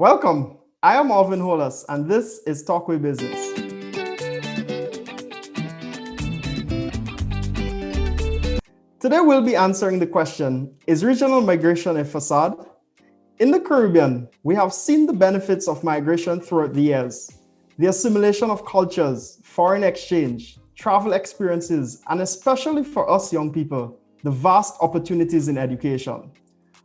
Welcome. I am Alvin Hollis, and this is Talkway Business. Today we'll be answering the question, is regional migration a facade? In the Caribbean, we have seen the benefits of migration throughout the years. The assimilation of cultures, foreign exchange, travel experiences, and especially for us young people, the vast opportunities in education.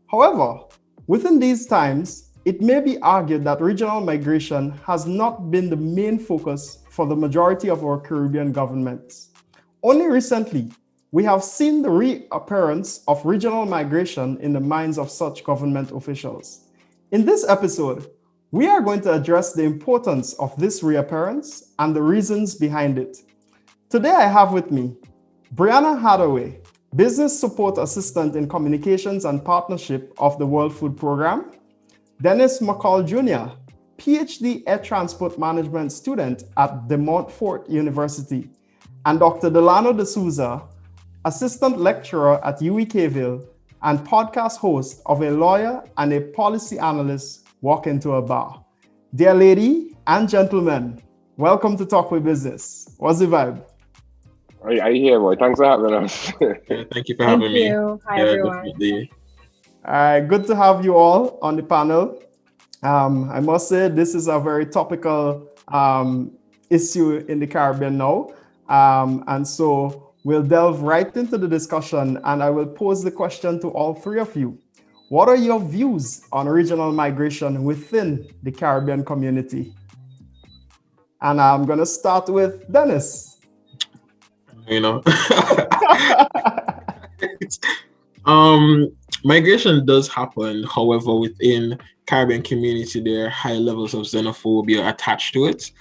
However, within these times, it may be argued that regional migration has not been the main focus for the majority of our Caribbean governments. Only recently, we have seen the reappearance of regional migration in the minds of such government officials. In this episode, we are going to address the importance of this reappearance and the reasons behind it. Today, I have with me Brianna Hathaway, Business Support Assistant in Communications and Partnership of the World Food Programme, Dennis McCall Jr., PhD Air Transport Management student at De Montfort University, and Dr. Delano De Souza, Assistant Lecturer at UWKville and podcast host of A Lawyer and a Policy Analyst Walk into a Bar. Dear lady and gentlemen, welcome to Talk with Business. What's the vibe? Are you here, boy? Thanks for having us. Thank you for having me. Hi, everyone. Definitely. Good to have you all on the panel. I must say this is a very topical issue in the Caribbean now. And so we'll delve right into the discussion, and I will pose the question to all three of you. What are your views on regional migration within the Caribbean community? And I'm going to start with Dennis. Migration does happen. However, within Caribbean community, there are high levels of xenophobia attached to it.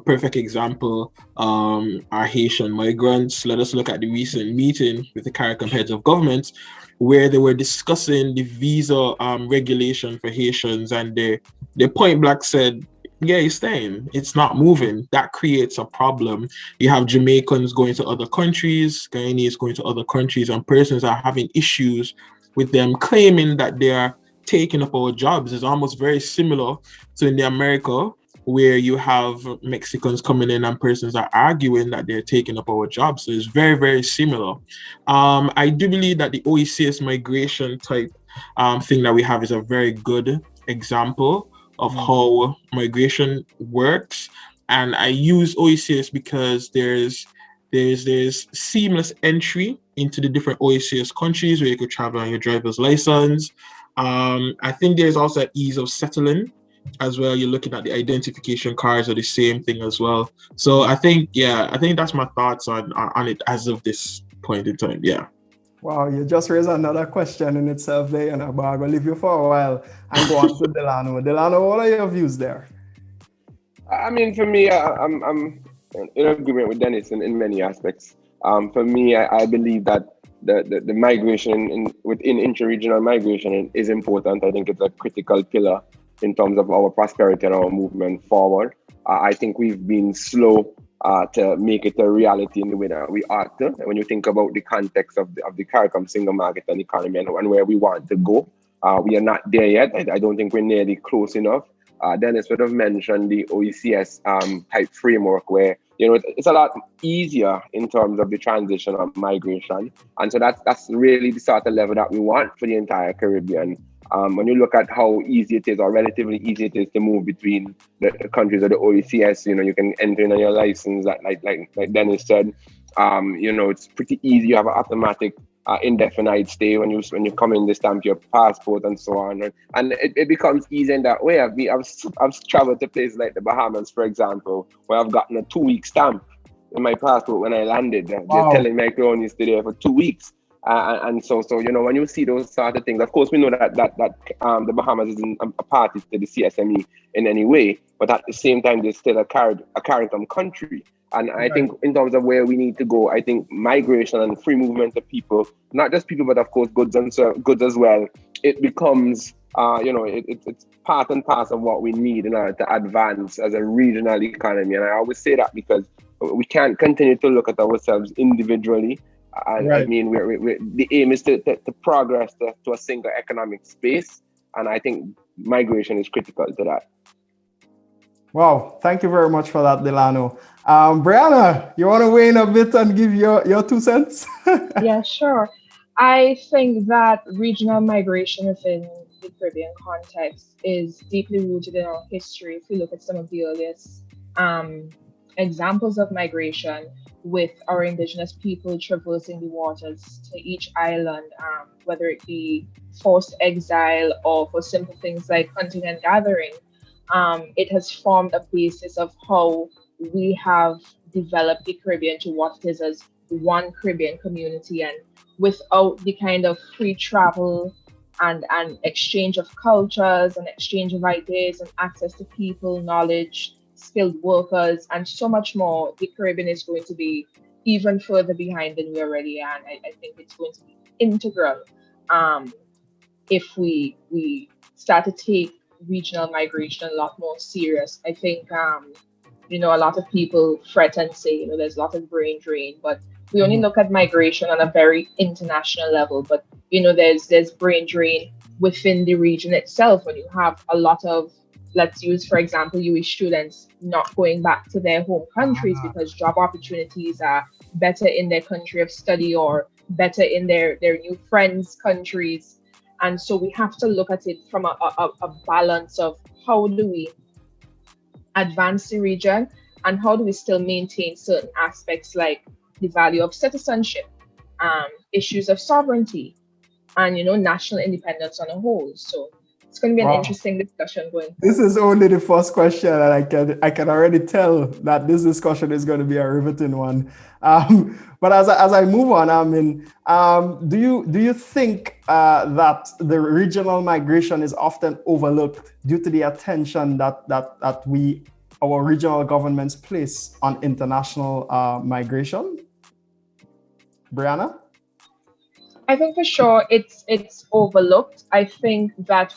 Perfect example are Haitian migrants. Let us look at the recent meeting with the CARICOM heads of government, where they were discussing the visa regulation for Haitians, and they point blank said, yeah, it's staying. It's not moving. That creates a problem. You have Jamaicans going to other countries, Guyanese going to other countries, and persons are having issues with them claiming that they are taking up our jobs. Is almost very similar to in the America, where you have Mexicans coming in and persons are arguing that they're taking up our jobs. So it's very, very similar. I do believe that the OECS migration type thing that we have is a very good example of how migration works. And I use OECS because there's seamless entry into the different OECS countries where you could travel on your driver's license. I think there's also an ease of settling as well. You're looking at the identification cards are the same thing as well. So I think that's my thoughts on it as of this point in time. Yeah. Wow, you just raised another question in itself there, but I'm going to leave you for a while and go on to Delano. Delano, what are your views there? I mean, for me, I'm in agreement with Dennis in many aspects. For me, I believe that the migration within inter-regional migration is important. I think it's a critical pillar in terms of our prosperity and our movement forward. I think we've been slow to make it a reality in the way that we ought to. When you think about the context of the CARICOM single market and economy and where we want to go, we are not there yet. I don't think we're nearly close enough. Dennis would have mentioned the OECS type framework where, it's a lot easier in terms of the transition of migration. And so that's really the sort of level that we want for the entire Caribbean. When you look at how easy it is, or relatively easy it is to move between the countries of the OECS, you can enter in on your license, like Dennis said. It's pretty easy. You have an automatic indefinite stay when you come in, they stamp your passport and so on, and it becomes easy in that way. I've traveled to places like the Bahamas, for example, where I've gotten a 2-week stamp in my passport when I landed. Wow. Just telling me I could only stay there for 2 weeks. And so when you see those sort of things, of course we know that the Bahamas isn't a party to the CSME in any way, but at the same time they're still a CARICOM country. And I think in terms of where we need to go, I think migration and free movement of people, not just people, but of course goods as well, it becomes it's part and parcel of what we need in order to advance as a regional economy. And I always say that because we can't continue to look at ourselves individually. And I mean, the aim is to progress to a single economic space. And I think migration is critical to that. Wow, thank you very much for that, Delano. Brianna, you want to weigh in a bit and give your 2 cents? Yeah, sure. I think that regional migration within the Caribbean context is deeply rooted in our history. If we look at some of the earliest examples of migration, with our indigenous people traversing the waters to each island, whether it be forced exile or for simple things like hunting and gathering, it has formed a basis of how we have developed the Caribbean to what it is as one Caribbean community. And without the kind of free travel and exchange of cultures and exchange of ideas and access to people, knowledge, skilled workers, and so much more, the Caribbean is going to be even further behind than we already are. And I think it's going to be integral if we start to take regional migration a lot more serious. I think, a lot of people fret and say, there's a lot of brain drain, but we only look at migration on a very international level. But, there's brain drain within the region itself when you have a lot of, let's use, for example, UWI students not going back to their home countries because job opportunities are better in their country of study or better in their new friends' countries. And so we have to look at it from a balance of how do we advance the region and how do we still maintain certain aspects like the value of citizenship, issues of sovereignty, and, national independence on a whole. So it's going to be an interesting discussion going forward. This is only the first question, and I can already tell that this discussion is going to be a riveting one. But as I move on, do you think that the regional migration is often overlooked due to the attention that our regional governments place on international migration? Brianna? I think for sure it's overlooked. I think that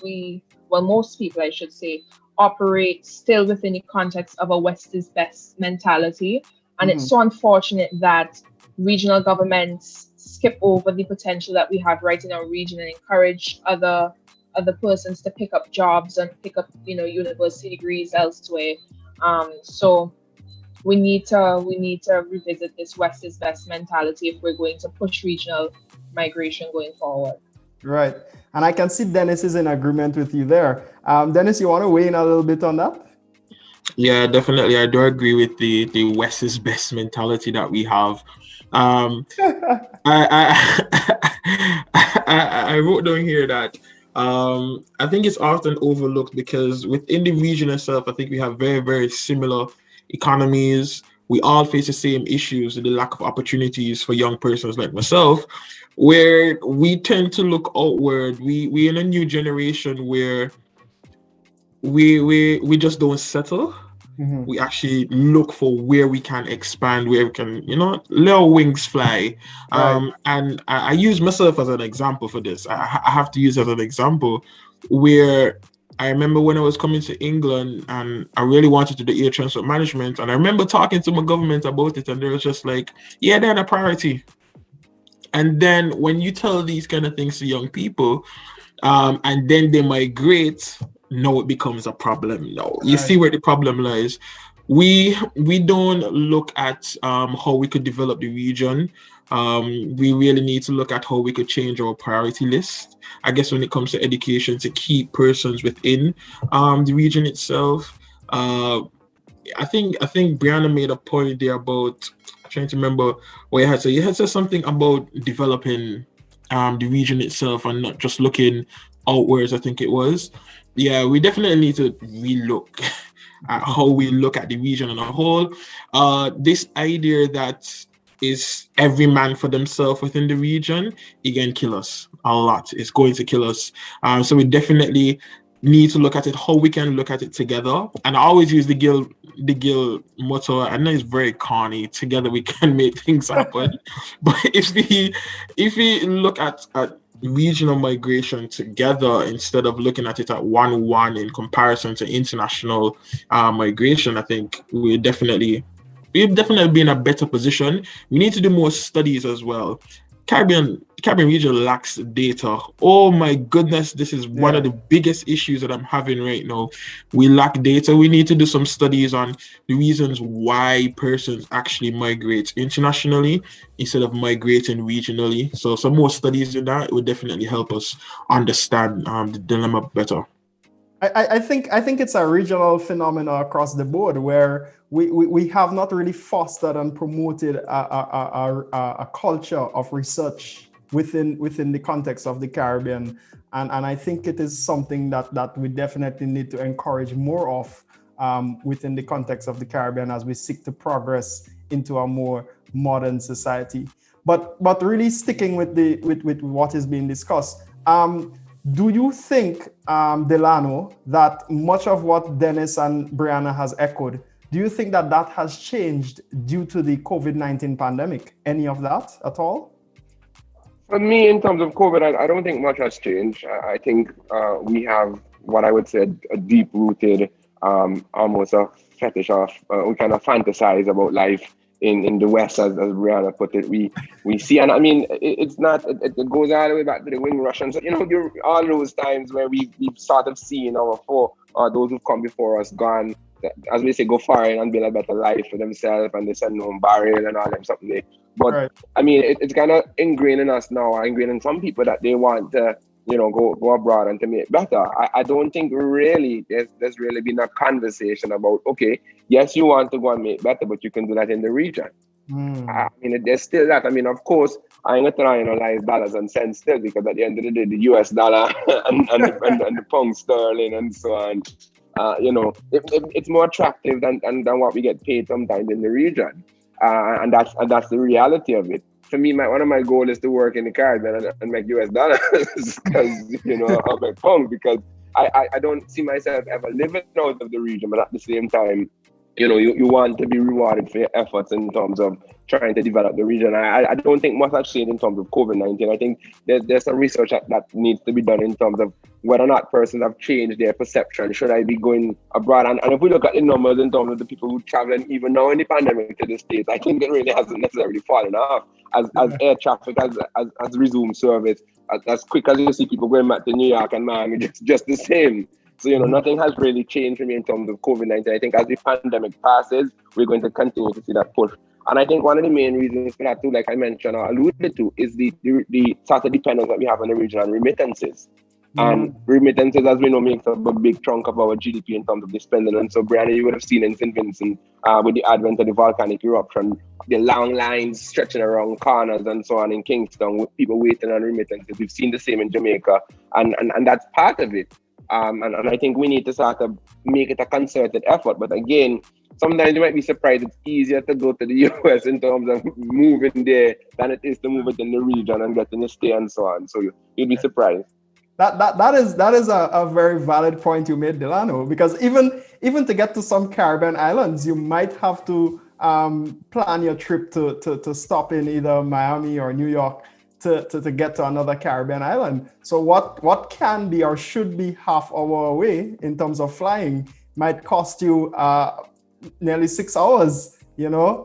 most people, I should say, operate still within the context of a West is best mentality. And it's so unfortunate that regional governments skip over the potential that we have right in our region and encourage other persons to pick up jobs and pick up, university degrees elsewhere. So we need to revisit this West is best mentality if we're going to push regional migration going forward. Right. And I can see Dennis is in agreement with you there. Dennis, you want to weigh in a little bit on that? Yeah, definitely. I do agree with the West is best mentality that we have. I wrote down here that I think it's often overlooked because within the region itself, I think we have very, very similar economies. We all face the same issues, the lack of opportunities for young persons like myself, where we tend to look outward. We in a new generation where we just don't settle. We actually look for where we can expand, where we can, let our wings fly. And I use myself as an example for this. I have to use as an example where I remember when I was coming to England and I really wanted to do air transport management. And I remember talking to my government about it and they were just like, yeah, they're a priority. And then when you tell these kind of things to young people and then they migrate, no, it becomes a problem. No, you see where the problem lies. We don't look at how we could develop the region. We really need to look at how we could change our priority list. I guess when it comes to education, to keep persons within the region itself. I think Brianna made a point there about, I'm trying to remember what you had said. You had said something about developing the region itself and not just looking outwards, I think it was. Yeah, we definitely need to relook at how we look at the region as a whole. This idea that is every man for themselves within the region, it can kill us a lot. It's going to kill us. So we definitely need to look at it, how we can look at it together. And I always use the Gil motto. I know it's very corny. Together we can make things happen. But if we look at regional migration together instead of looking at it at one in comparison to international migration, I think we've definitely be in a better position. We need to do more studies as well. Caribbean region lacks data. Oh my goodness, this is one of the biggest issues that I'm having right now. We lack data. We need to do some studies on the reasons why persons actually migrate internationally instead of migrating regionally. So some more studies in that would definitely help us understand the dilemma better. I think it's a regional phenomenon across the board where we have not really fostered and promoted a culture of research within the context of the Caribbean, and I think it is something that we definitely need to encourage more of within the context of the Caribbean as we seek to progress into a more modern society. But really sticking with what is being discussed. Do you think, Delano, that much of what Dennis and Brianna has echoed, do you think that has changed due to the COVID-19 pandemic? Any of that at all? For me, in terms of COVID, I don't think much has changed. I think we have what I would say a deep-rooted, almost a fetish of, we kind of fantasize about life in the West, as Brianna put it. We see, and I mean, it's not, it goes all the way back to the Wing Russians. You know, all those times where we've sort of seen our those who've come before us gone, as we say, go foreign and build a better life for themselves, and they send home barrel and all them something there. But right. I mean, it's kind of ingrained in us now, ingrained in some people that they want to, you know, go abroad and to make it better. I don't think really there's really been a conversation about, okay, yes, you want to go and make it better, but you can do that in the region. I mean, there's still that. I mean, of course, I ain't gonna analyze dollars and cents still, because at the end of the day, the US dollar and the pound sterling and so on, you know, it's more attractive than what we get paid sometimes in the region. And that's the reality of it. For me, one of my goals is to work in the Caribbean and make US dollars, because, you know, I'll make pounds, because I don't see myself ever living out of the region, but at the same time, you know, you want to be rewarded for your efforts in terms of trying to develop the region. I don't think much has changed in terms of COVID-19. I think there's some research that needs to be done in terms of whether or not persons have changed their perception. Should I be going abroad? And if we look at the numbers in terms of the people who traveling even now in the pandemic to the States, I think it really hasn't necessarily fallen off as air traffic has resumed service. As quick as you see people going back to New York and Miami, just the same. So, you know, nothing has really changed for me in terms of COVID-19. I think as the pandemic passes, we're going to continue to see that push. And I think one of the main reasons for that too, like I mentioned or alluded to, is the sort of dependence that we have on the region on remittances. And remittances, as we know, makes up a big chunk of our GDP in terms of the spending. And so, Brianna, you would have seen in St. Vincent with the advent of the volcanic eruption, the long lines stretching around corners and so on in Kingston with people waiting on remittances. We've seen the same in Jamaica, and that's part of it. And I think we need to sort of make it a concerted effort. But again, sometimes you might be surprised it's easier to go to the US in terms of moving there than it is to move it in the region and getting a stay and so on. So you'd be surprised. That is a very valid point you made, Delano, because even to get to some Caribbean islands, you might have to plan your trip to stop in either Miami or New York to get to another Caribbean island. So what can be or should be half hour away in terms of flying might cost you nearly 6 hours, you know,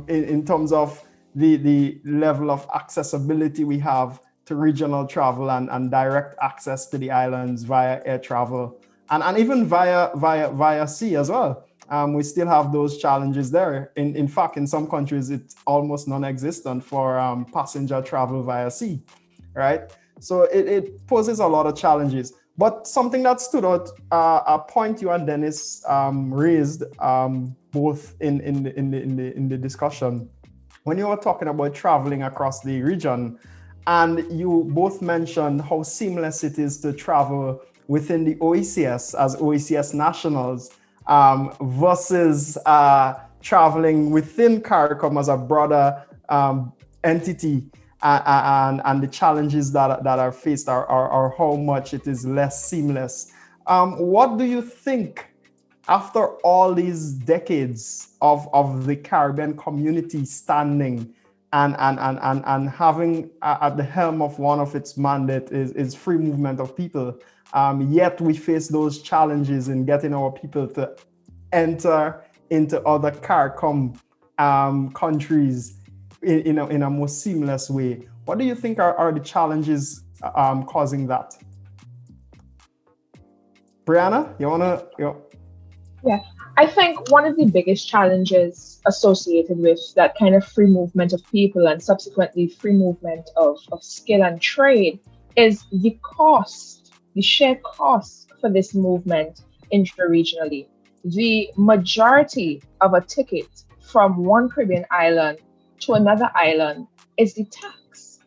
in terms of the level of accessibility we have to regional travel and direct access to the islands via air travel and even via sea as well. We still have those challenges there. In fact, in some countries, it's almost non-existent for passenger travel via sea, right? So it poses a lot of challenges. But something that stood out, a point you and Dennis raised both in the discussion, when you were talking about traveling across the region, and you both mentioned how seamless it is to travel within the OECS as OECS nationals versus traveling within CARICOM as a broader entity, and the challenges that are faced are how much it is less seamless. What do you think, after all these decades of the Caribbean community standing and having at the helm of one of its mandate is free movement of people, yet we face those challenges in getting our people to enter into other CARICOM countries in a more seamless way. What do you think are the challenges causing that? Brianna, you wanna? Yeah, I think one of the biggest challenges associated with that kind of free movement of people and subsequently free movement of skill and trade is the cost, the shared cost for this movement intra-regionally. The majority of a ticket from one Caribbean island to another island is the tax.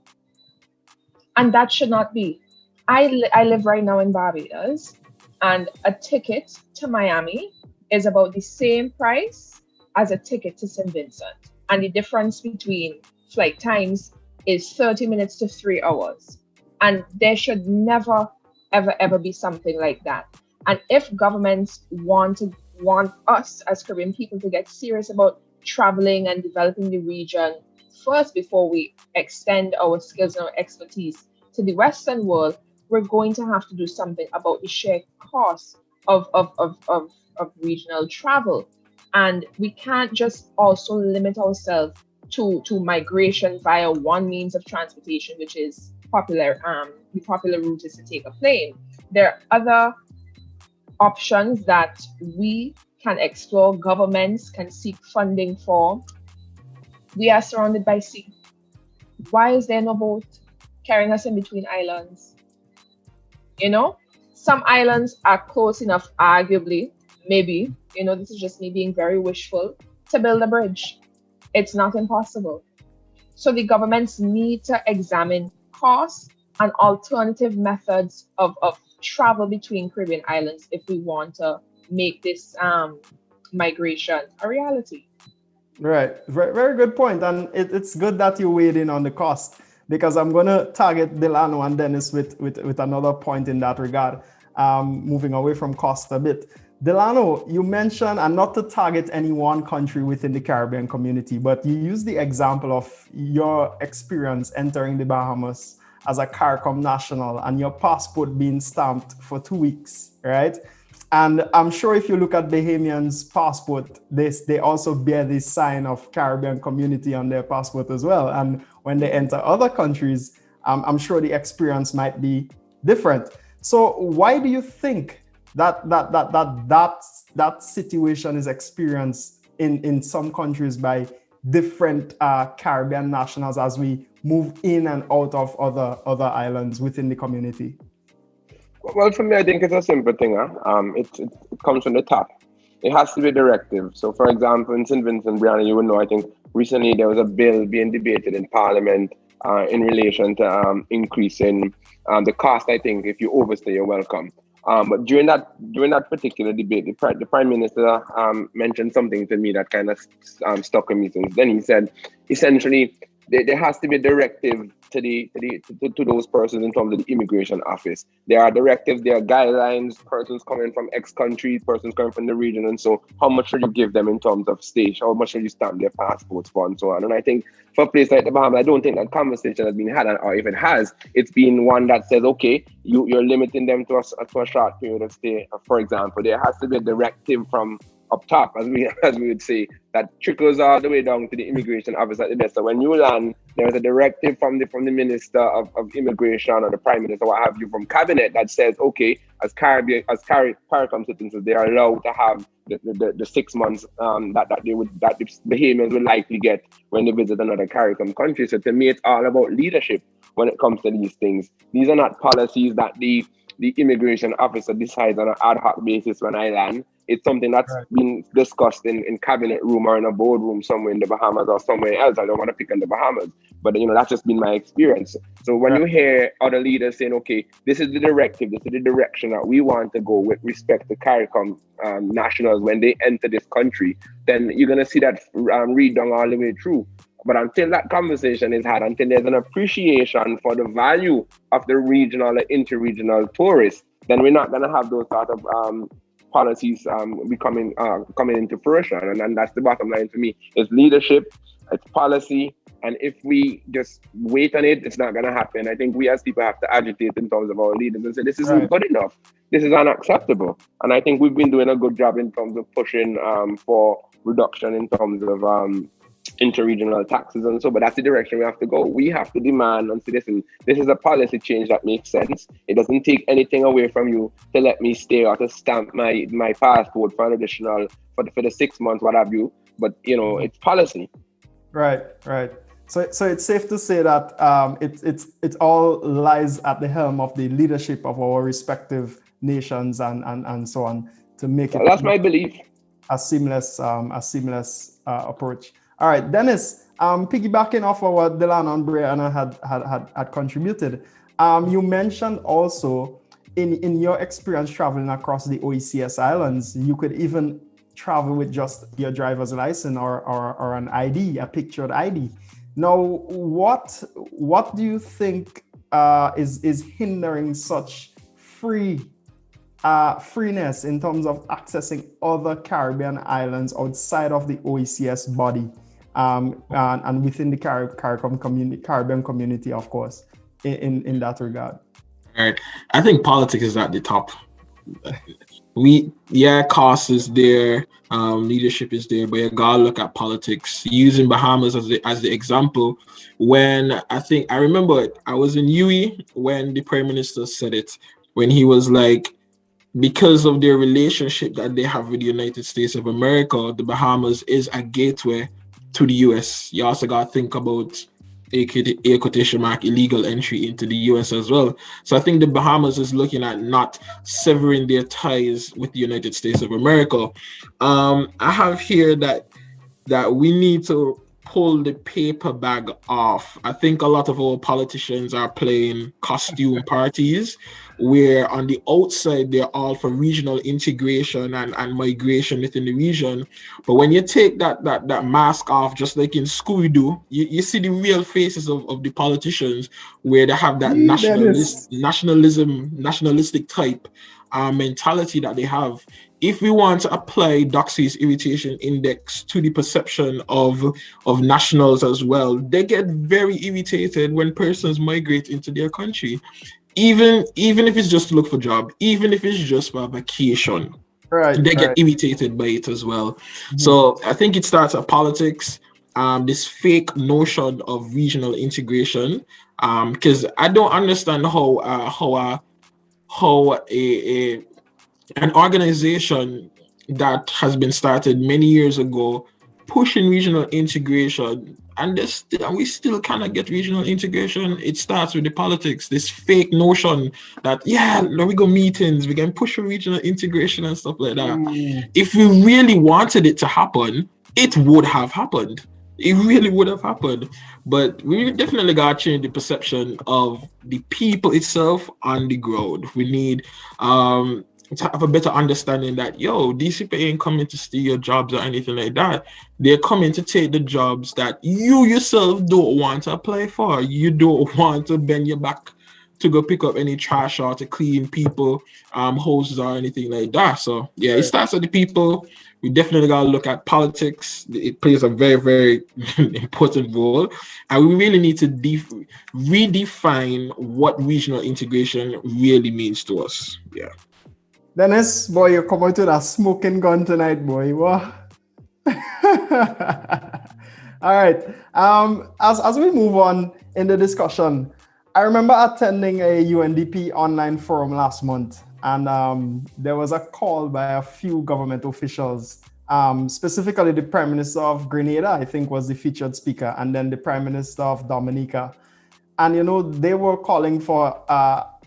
And that should not be. I live right now in Barbados, and a ticket to Miami is about the same price as a ticket to St. Vincent. And the difference between flight times is 30 minutes to 3 hours. And there should never, ever be something like that. And if governments want us as Caribbean people to get serious about traveling and developing the region first before we extend our skills and our expertise to the Western world, we're going to have to do something about the shared cost of regional travel. And we can't just also limit ourselves to migration via one means of transportation, which is popular. The popular route is to take a plane. There are other options that we can explore, governments can seek funding for. We are surrounded by sea. Why is there no boat carrying us in between islands? You know, some islands are close enough, arguably, maybe, this is just me being very wishful, to build a bridge. It's not impossible. So the governments need to examine costs and alternative methods of travel between Caribbean islands if we want to make this migration a reality. Right, very, very good point. And it's good that you weighed in on the cost, because I'm going to target Delano and Dennis with another point in that regard, moving away from cost a bit. Delano, you mentioned, and not to target any one country within the Caribbean community, but you used the example of your experience entering the Bahamas as a CARICOM national and your passport being stamped for 2 weeks, right? And I'm sure if you look at Bahamians' passport, they also bear this sign of Caribbean community on their passport as well. And when they enter other countries, I'm sure the experience might be different. So why do you think that situation is experienced in some countries by different Caribbean nationals as we move in and out of other islands within the community? Well, for me, I think it's a simple thing. It comes from the top. It has to be a directive. So, for example, in St. Vincent, Brianna, you will know, I think recently there was a bill being debated in Parliament in relation to increasing the cost, I think, if you overstay your welcome. But during that particular debate, the Prime Minister mentioned something to me that kind of stuck with me since then. He said, essentially, there has to be a directive to those persons in terms of the immigration office. There are directives, there are guidelines, persons coming from X country, persons coming from the region, and so how much should you give them in terms of stage? How much should you stamp their passports for, and so on? And I think for a place like the Bahamas, I don't think that conversation has been had, or if it has, it's been one that says, okay, you're limiting them to a short period of stay. For example, there has to be a directive from up top, as we would say, that trickles all the way down to the immigration office at the desk. So when you land, there's a directive from the Minister of Immigration or the Prime Minister, what have you, from Cabinet that says, okay, as CARICOM citizens, they are allowed to have the 6 months that the Bahamians will likely get when they visit another CARICOM country. So to me, it's all about leadership when it comes to these things. These are not policies that the immigration officer decides on an ad hoc basis when I land. It's something that's been discussed in cabinet room or in a boardroom somewhere in the Bahamas or somewhere else. I don't want to pick on the Bahamas, but that's just been my experience. So when you hear other leaders saying, okay, this is the directive, this is the direction that we want to go with respect to CARICOM nationals when they enter this country, then you're going to see that read down all the way through. But until that conversation is had, until there's an appreciation for the value of the regional and interregional tourists, then we're not going to have those sort of policies coming into fruition. And that's the bottom line for me. It's leadership, it's policy, and if we just wait on it, it's not going to happen. I think we as people have to agitate in terms of our leaders and say, this isn't good enough. This is unacceptable. And I think we've been doing a good job in terms of pushing for reduction in terms of interregional taxes and so, but that's the direction we have to go. We have to demand and say, listen, this is a policy change that makes sense. It doesn't take anything away from you to let me stay or to stamp my passport for an additional, for the 6 months, what have you. But, you know, it's policy. Right. So it's safe to say that it all lies at the helm of the leadership of our respective nations and so on to make it. That's my belief. A seamless approach. All right, Dennis, piggybacking off of what Delano and Brianna had contributed, you mentioned also in your experience traveling across the OECS islands, you could even travel with just your driver's license or an ID, a pictured ID. Now, what do you think is hindering such freeness in terms of accessing other Caribbean islands outside of the OECS body and within the Caribbean community, of course, in that regard? All right. I think politics is at the top. Cost is there, leadership is there, but you gotta look at politics. Using Bahamas as the example, when I remember I was in UE when the Prime Minister said it, when he was like, because of their relationship that they have with the United States of America, the Bahamas is a gateway to the US. You also got to think about air quotation mark illegal entry into the US as well. So I think the Bahamas is looking at not severing their ties with the United States of America. I have here that we need to pull the paper bag off. I think a lot of our politicians are playing costume parties, where on the outside they're all for regional integration and migration within the region. But when you take that mask off, just like in Scooby-Doo, you see the real faces of the politicians, where they have that nationalistic type mentality that they have. If we want to apply Doxy's irritation index to the perception of nationals as well, they get very irritated when persons migrate into their country, even if it's just to look for a job, even if it's just for a vacation. They get irritated by it as well. Mm-hmm. So I think it starts at politics, this fake notion of regional integration, because I don't understand how an organization that has been started many years ago pushing regional integration, and we still cannot get regional integration. It starts with the politics, this fake notion that we go meetings, we can push for regional integration and stuff like that. If we really wanted it to happen, it would have happened. It really would have happened. But we definitely got to change the perception of the people itself on the ground. We need to have a better understanding that, these people ain't coming to steal your jobs or anything like that. They're coming to take the jobs that you yourself don't want to apply for. You don't want to bend your back to go pick up any trash or to clean people houses or anything like that. So it starts with the people. We definitely got to look at politics. It plays a very, very important role. And we really need to redefine what regional integration really means to us. Yeah. Dennis, boy, you're coming to that smoking gun tonight, boy. What? All right. As we move on in the discussion, I remember attending a UNDP online forum last month, and there was a call by a few government officials, specifically the Prime Minister of Grenada, I think, was the featured speaker, and then the Prime Minister of Dominica. And, they were calling for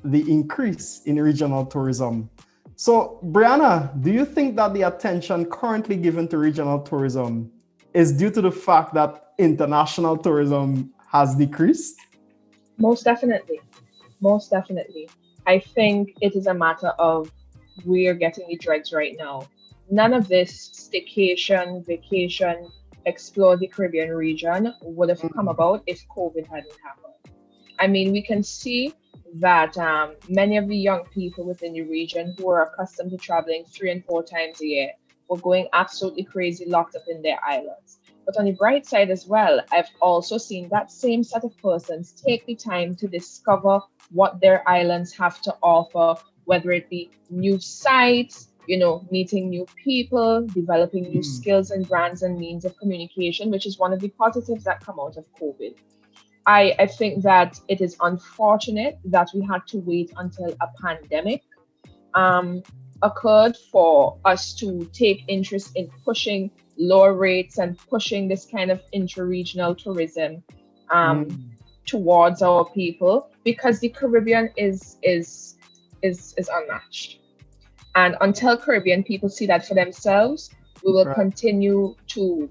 the increase in regional tourism. So, Brianna, do you think that the attention currently given to regional tourism is due to the fact that international tourism has decreased? Most definitely. I think it is a matter of we're getting the dregs right now. None of this staycation, vacation, explore the Caribbean region would have come about if COVID hadn't happened. I mean, we can see that many of the young people within the region who are accustomed to traveling 3 and 4 times a year were going absolutely crazy, locked up in their islands. But on the bright side as well, I've also seen that same set of persons take the time to discover what their islands have to offer, whether it be new sites, meeting new people, developing new skills and brands and means of communication, which is one of the positives that come out of COVID. I think that it is unfortunate that we had to wait until a pandemic occurred for us to take interest in pushing lower rates and pushing this kind of intra-regional tourism towards our people, because the Caribbean is unmatched. And until Caribbean people see that for themselves, we will continue to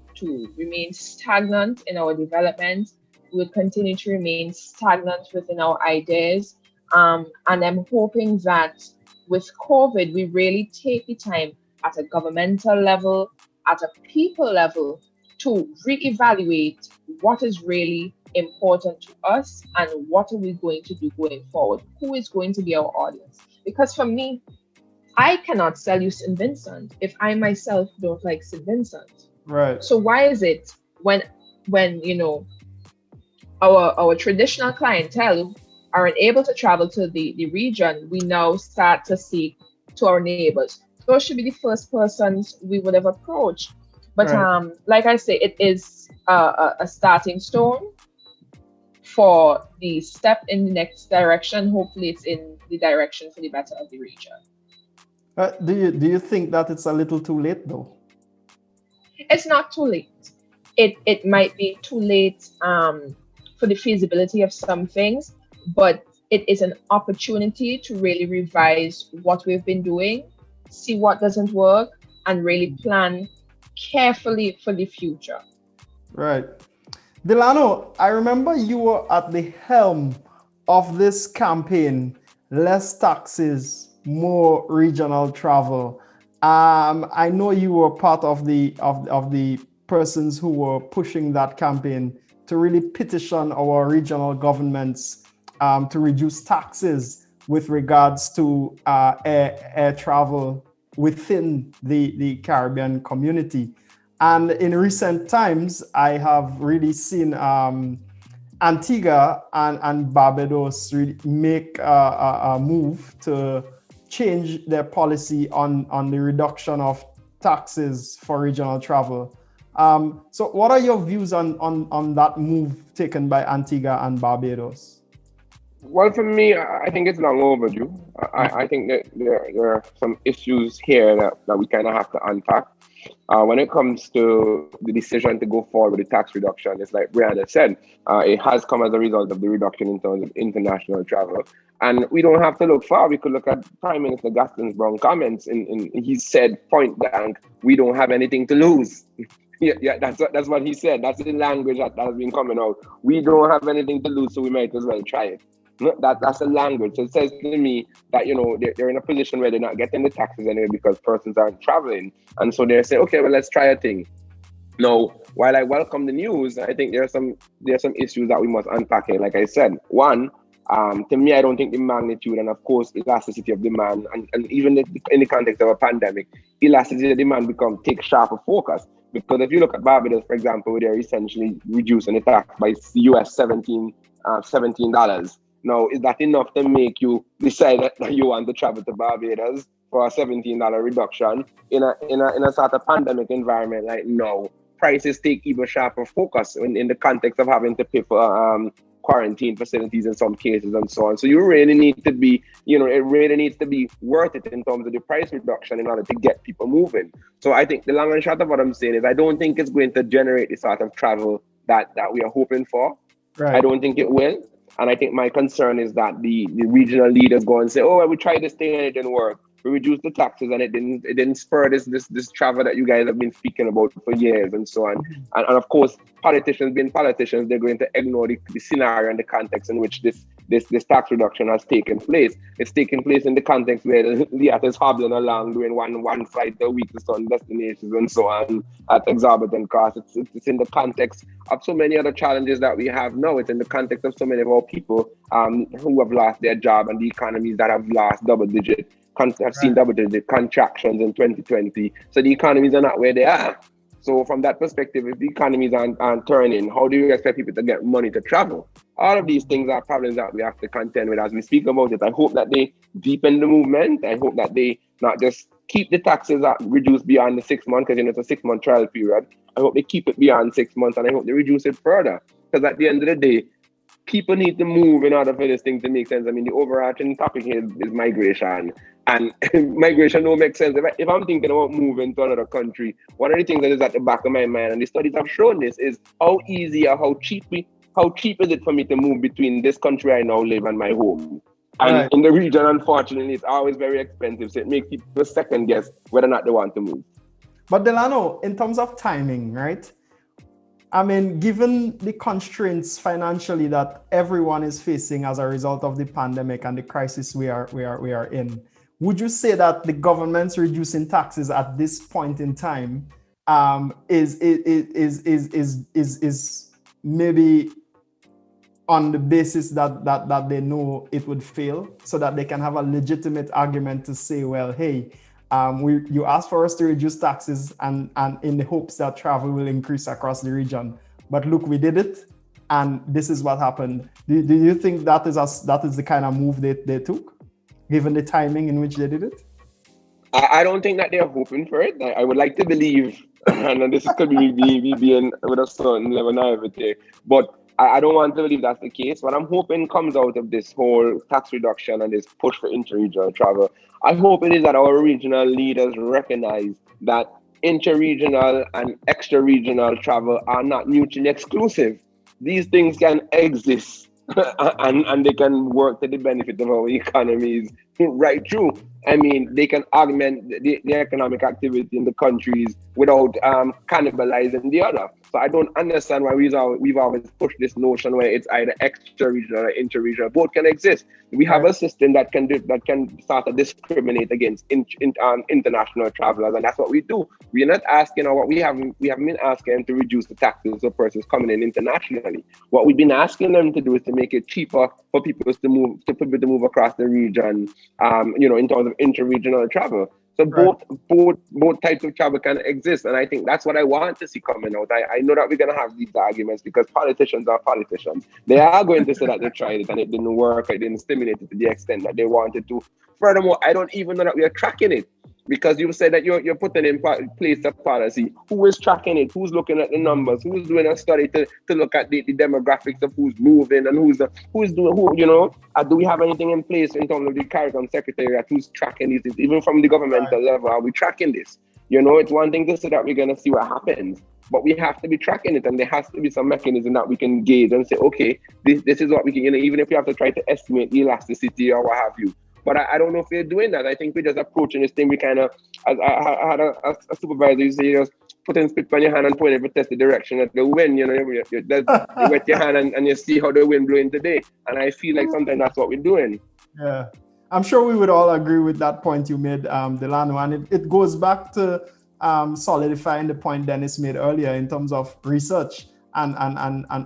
remain stagnant in our development. We will continue to remain stagnant within our ideas. And I'm hoping that with COVID, we really take the time at a governmental level, at a people level, to reevaluate what is really important to us and what are we going to do going forward. Who is going to be our audience? Because for me, I cannot sell you St. Vincent if I myself don't like St. Vincent. Right. So why is it when our traditional clientele aren't able to travel to the region, we now start to seek to our neighbors? Those should be the first persons we would have approached. But like I say, it is a starting stone for the step in the next direction. Hopefully it's in the direction for the better of the region. Do you think that it's a little too late though? It's not too late. It might be too late for the feasibility of some things, but it is an opportunity to really revise what we've been doing, see what doesn't work, and really plan carefully for the future. Right. Delano, I remember you were at the helm of this campaign, Less Taxes, More Regional Travel. I know you were part of the persons who were pushing that campaign to really petition our regional governments to reduce taxes with regards to air travel within the Caribbean community. And in recent times, I have really seen Antigua and Barbados really make a move to change their policy on the reduction of taxes for regional travel. So what are your views on that move taken by Antigua and Barbados? Well, for me, I think it's long overdue. I think that there are some issues here that we kind of have to unpack. When it comes to the decision to go forward with the tax reduction, it's like Brianna said, it has come as a result of the reduction in terms of international travel. And we don't have to look far. We could look at Prime Minister Gaston Brown's comments. He said point blank, we don't have anything to lose. Yeah, that's what he said. That's the language that has been coming out. We don't have anything to lose, so we might as well try it. That's the language. So it says to me that, they're in a position where they're not getting the taxes anyway because persons aren't traveling. And so they're saying, okay, well, let's try a thing. Now, while I welcome the news, I think there are some issues that we must unpack here. Like I said, one, to me, I don't think the magnitude and, of course, elasticity of demand, and even in the context of a pandemic, elasticity of demand take sharper focus. Because if you look at Barbados, for example, they're essentially reducing the tax by US $17. Now, is that enough to make you decide that you want to travel to Barbados for a $17 reduction in a sort of pandemic environment? Like, no, prices take even sharper focus in the context of having to pay for quarantine facilities in some cases and so on. So you really need to be, it really needs to be worth it in terms of the price reduction in order to get people moving. So I think the long and short of what I'm saying is I don't think it's going to generate the sort of travel that we are hoping for. Right. I don't think it will. And I think my concern is that the regional leaders go and say, oh, well, we tried this thing and it didn't work. We reduced the taxes and it didn't spur this travel that you guys have been speaking about for years and so on. And of course, politicians being politicians, they're going to ignore the scenario and the context in which this tax reduction has taken place. It's taken place in the context where LIAT is hobbling along doing one flight a week to some destinations and so on at exorbitant cost. It's in the context of so many other challenges that we have now. It's in the context of so many of our people who have lost their job and the economies that have lost seen double-digit contractions in 2020. So the economies are not where they are. So from that perspective, if the economies aren't turning, how do you expect people to get money to travel? All of these things are problems that we have to contend with as we speak about it. I hope that they deepen the movement. I hope that they not just keep the taxes reduced beyond the 6 months, because it's a 6-month trial period. I hope they keep it beyond 6 months, and I hope they reduce it further. Because at the end of the day, people need to move in order for this thing to make sense. I mean, the overarching topic here is migration. And migration don't make sense. If I'm thinking about moving to another country, one of the things that is at the back of my mind, and the studies have shown this, is how easy or how cheap is it for me to move between this country I now live and my home. And in the region, unfortunately, it's always very expensive. So it makes people second guess whether or not they want to move. But Delano, in terms of timing, right? I mean, given the constraints financially that everyone is facing as a result of the pandemic and the crisis we are in, would you say that the government's reducing taxes at this point in time is maybe on the basis that they know it would fail, so that they can have a legitimate argument to say, well, hey, you asked for us to reduce taxes and in the hopes that travel will increase across the region. But look, we did it, and this is what happened. Do you think that is the kind of move they took, given the timing in which they did it? I don't think that they're hoping for it. I would like to believe, and this could be me being with a certain level of naivety, but I don't want to believe that's the case. What I'm hoping comes out of this whole tax reduction and this push for interregional travel, I hope it is that our regional leaders recognize that interregional and extra-regional travel are not mutually exclusive. These things can exist and they can work to the benefit of our economies right through. I mean, they can augment the economic activity in the countries without cannibalizing the other. So I don't understand why we've always pushed this notion where it's either extra-regional or inter-regional. Both can exist. We have a system that can start to discriminate against international travelers, and that's what we do. We're not asking, or what we haven't been asking them to reduce the taxes of persons coming in internationally. What we've been asking them to do is to make it cheaper for people to move across the region, in terms of inter-regional travel. So both types of travel can exist, and I think that's what I want to see coming out. I know that we're going to have these arguments because politicians are politicians. They are going to say that they tried it and it didn't work, it didn't stimulate it to the extent that they wanted to. Furthermore, I don't even know that we are tracking it, because you said that you're putting in place a policy. Who is tracking it? Who's looking at the numbers? Who's doing a study to look at the demographics of who's moving and who's doing who? Do we have anything in place in terms of the CARICOM secretariat who's tracking these things? Even from the governmental level, are we tracking this? It's one thing to say that we're going to see what happens, but we have to be tracking it, and there has to be some mechanism that we can gauge and say, okay, this is what we can, even if we have to try to estimate the elasticity or what have you. But I don't know if we're doing that. I think we're just approaching this thing. We kind of, as I had a supervisor who said, just putting spit on your hand and point it, test the direction of the wind. You wet your hand and you see how the wind blowing today. And I feel like sometimes that's what we're doing. Yeah, I'm sure we would all agree with that point you made, Delano. And it goes back to solidifying the point Dennis made earlier in terms of research and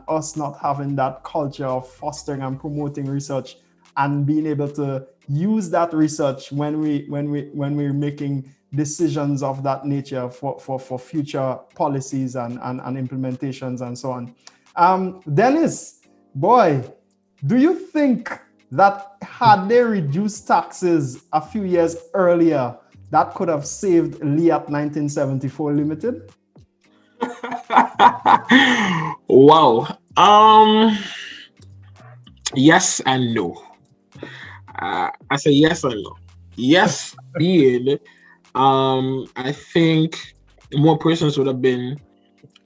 us not having that culture of fostering and promoting research and being able to use that research when we're making decisions of that nature for future policies and implementations and so on. Dennis, boy, do you think that had they reduced taxes a few years earlier, that could have saved LIAT 1974 Limited? Wow. Yes and no. I say yes and no. Yes, being, I think more persons would have been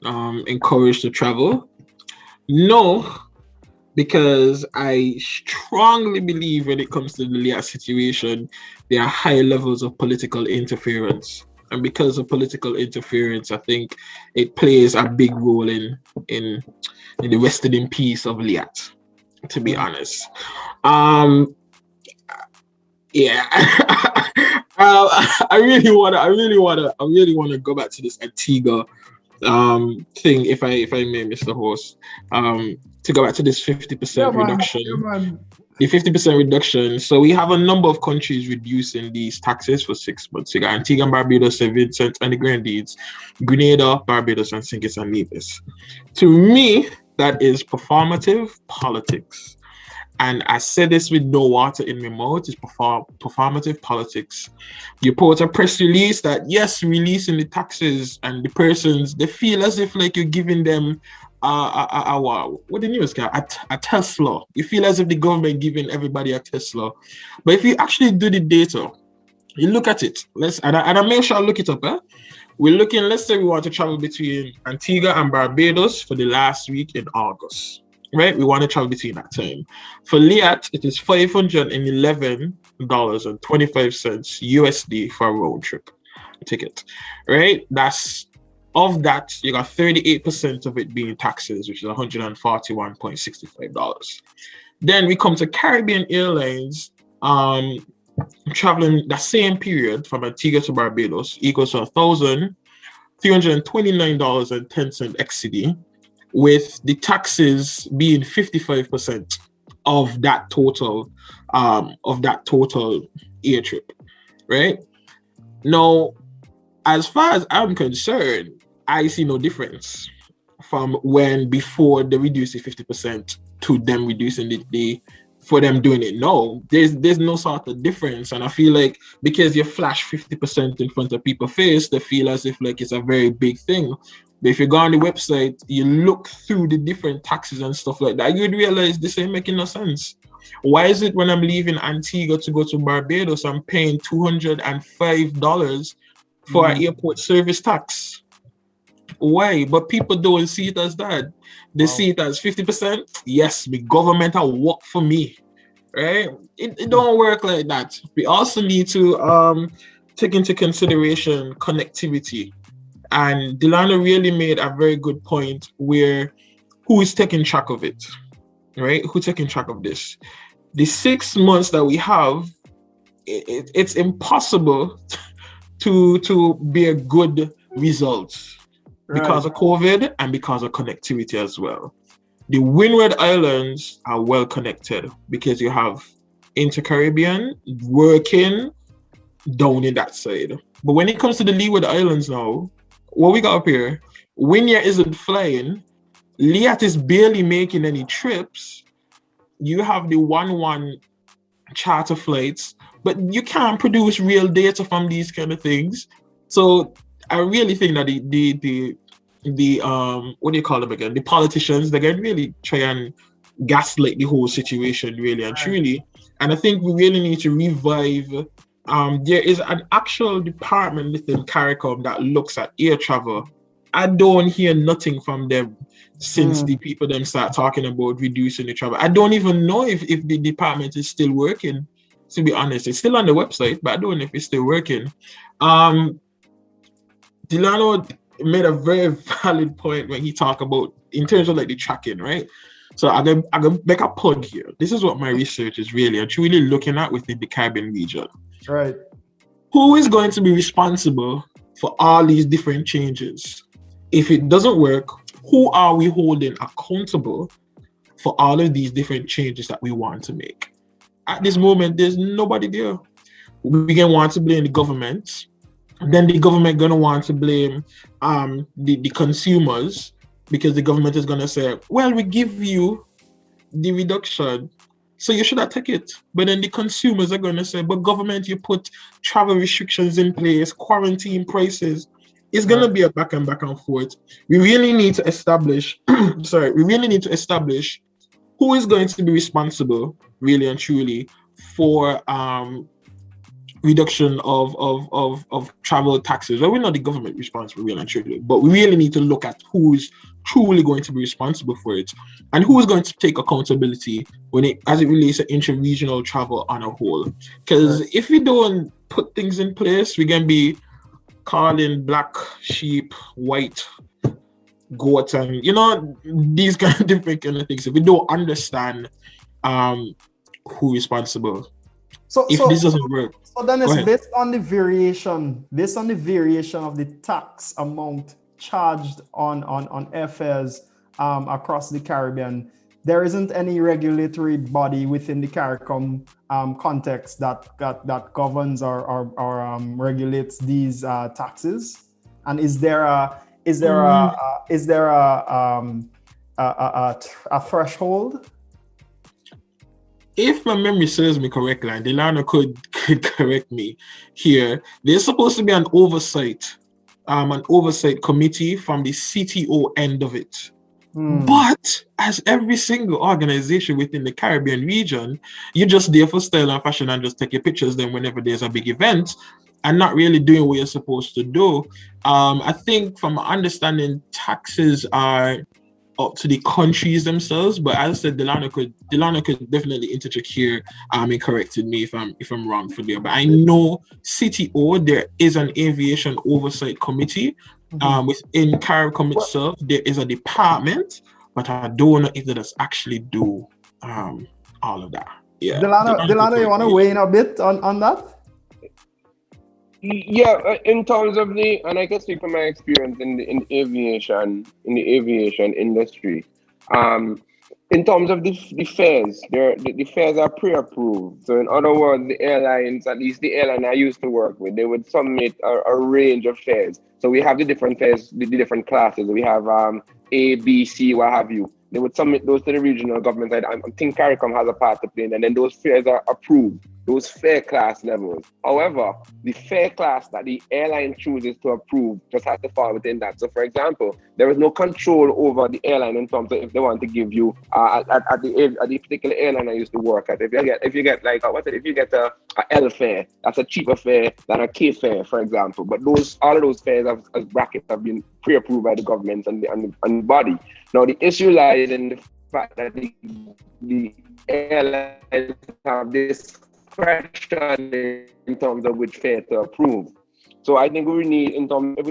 encouraged to travel. No, because I strongly believe when it comes to the LIAT situation, there are high levels of political interference. And because of political interference, I think it plays a big role in the vested peace of LIAT, to be honest. Yeah, I really wanna go back to this Antigua thing, if I may, Mr. Host, to go back to this 50% reduction. The 50% reduction. So we have a number of countries reducing these taxes for 6 months. You got Antigua and Barbados, St. Vincent and the Grenadines, Grenada, Barbados, and St. Kitts and Nevis. To me, that is performative politics. and I said this with no water in my mouth, is performative politics. You put a press release that, yes, releasing the taxes, and the persons, they feel as if like you're giving them what the news guy, a Tesla. You feel as if the government giving everybody a Tesla. But if you actually do the data, you look at it, and I make sure I look it up. We're looking, let's say we want to travel between Antigua and Barbados for the last week in August, right? We want to travel between that time. For LIAT, it is $511.25 USD for a round trip ticket, right? Of that, you got 38% of it being taxes, which is $141.65. Then we come to Caribbean Airlines, traveling that same period from Antigua to Barbados equals to $1,329.10 XCD, with the taxes being 55% of that total air trip, right? Now, as far as I'm concerned, I see no difference from before they reduced it 50% to them reducing for them doing it now. There's no sort of difference, and I feel like because you flash 50% in front of people's face, they feel as if like it's a very big thing. But if you go on the website, you look through the different taxes and stuff like that, you'd realize this ain't making no sense. Why is it when I'm leaving Antigua to go to Barbados, I'm paying $205 for an airport service tax? Why? But people don't see it as that. They see it as 50%. Yes, the government will work for me, right? It don't work like that. We also need to take into consideration connectivity. And Delano really made a very good point where who is taking track of it, right? Who's taking track of this? The 6 months that we have, it's impossible to be a good result. Because of COVID and because of connectivity as well. The Windward Islands are well connected because you have Inter-Caribbean working down in that side. But when it comes to the Leeward Islands now, what we got up here, Winya isn't flying, LIAT is barely making any trips. You have the 1-1 charter flights, but you can't produce real data from these kind of things. So I really think that the what do you call them again? The politicians, they can really try and gaslight the whole situation, really and truly. And I think we really need to revive. There is an actual department within CARICOM that looks at air travel. I don't hear nothing from them since the people them start talking about reducing the travel. I don't even know if the department is still working, to be honest. It's still on the website, but I don't know if it's still working. Delano made a very valid point when he talked about in terms of like the tracking, right? So I'm gonna make a plug here. This is what my research is really and truly looking at within the Caribbean region. Right. Who is going to be responsible for all these different changes? If it doesn't work, who are we holding accountable for all of these different changes that we want to make? At this moment, there's nobody there. We can want to blame the government. Then the government gonna want to blame the consumers, because the government is gonna say, well, we give you the reduction, so you should have take it. But then the consumers are gonna say, but government, you put travel restrictions in place, quarantine prices. It's gonna be a back and forth. We really need to establish who is going to be responsible, really and truly, for reduction of travel taxes. Well, we're not the government responsible, really and truly, but we really need to look at who is truly going to be responsible for it and who is going to take accountability as it relates to intra-regional travel on a whole. Because if we don't put things in place, we're going to be calling black sheep white goats and these kind of different kind of things. If we don't understand who is responsible, this doesn't work. So then it's based on the variation of the tax amount charged on airfares across the Caribbean. There isn't any regulatory body within the CARICOM context that governs or regulates these taxes. And is there a threshold? if my memory serves me correctly, and Delano could correct me here, there's supposed to be an oversight committee from the CTO end of it. But as every single organization within the Caribbean region, you're just there for style and fashion and just take your pictures then whenever there's a big event and not really doing what you're supposed to do. I think from my understanding, taxes are up to the countries themselves, but as I said, Delano could definitely interject here and corrected me if I'm wrong for there. But I know CTO, there is an aviation oversight committee. Within CARICOM itself, there is a department, but I don't know if they just actually do all of that. Yeah. Delano, you want to weigh in a bit on that? Yeah, in terms of and I can speak from my experience in the aviation industry. In terms of the fares, the fares are pre-approved. So in other words, the airlines, at least the airline I used to work with, they would submit a range of fares. So we have the different fares, the different classes. We have A, B, C, what have you. They would submit those to the regional government side. I think CARICOM has a part to play in, and then those fares are approved, those fare class levels. However, the fare class that the airline chooses to approve just has to fall within that. So for example, there is no control over the airline in terms of if they want to give you at the particular airline I used to work at. If you get like if you get a L fare, that's a cheaper fare than a K fare, for example. But all of those fares as brackets have been pre-approved by the government and the body. Now the issue lies in the fact that the airlines have discretion in terms of which fare to approve. So I think we need, in terms of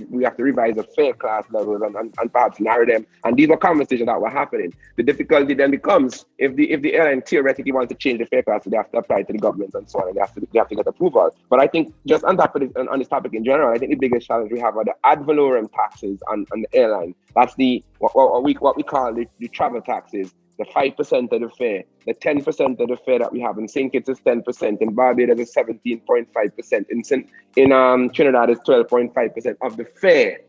we have to revise the fare class levels and perhaps narrow them. And these were conversations that were happening. The difficulty then becomes if the airline theoretically wants to change the fare class, they have to apply to the government and so on, and they have to get approval. But I think just on top of this, on this topic in general, I think the biggest challenge we have are the ad valorem taxes on the airline. That's what we call the travel taxes. The 5% of the fare, the 10% of the fare that we have in St. Kitts is 10%, in Barbados is 17.5%, in Trinidad is 12.5% of the fare.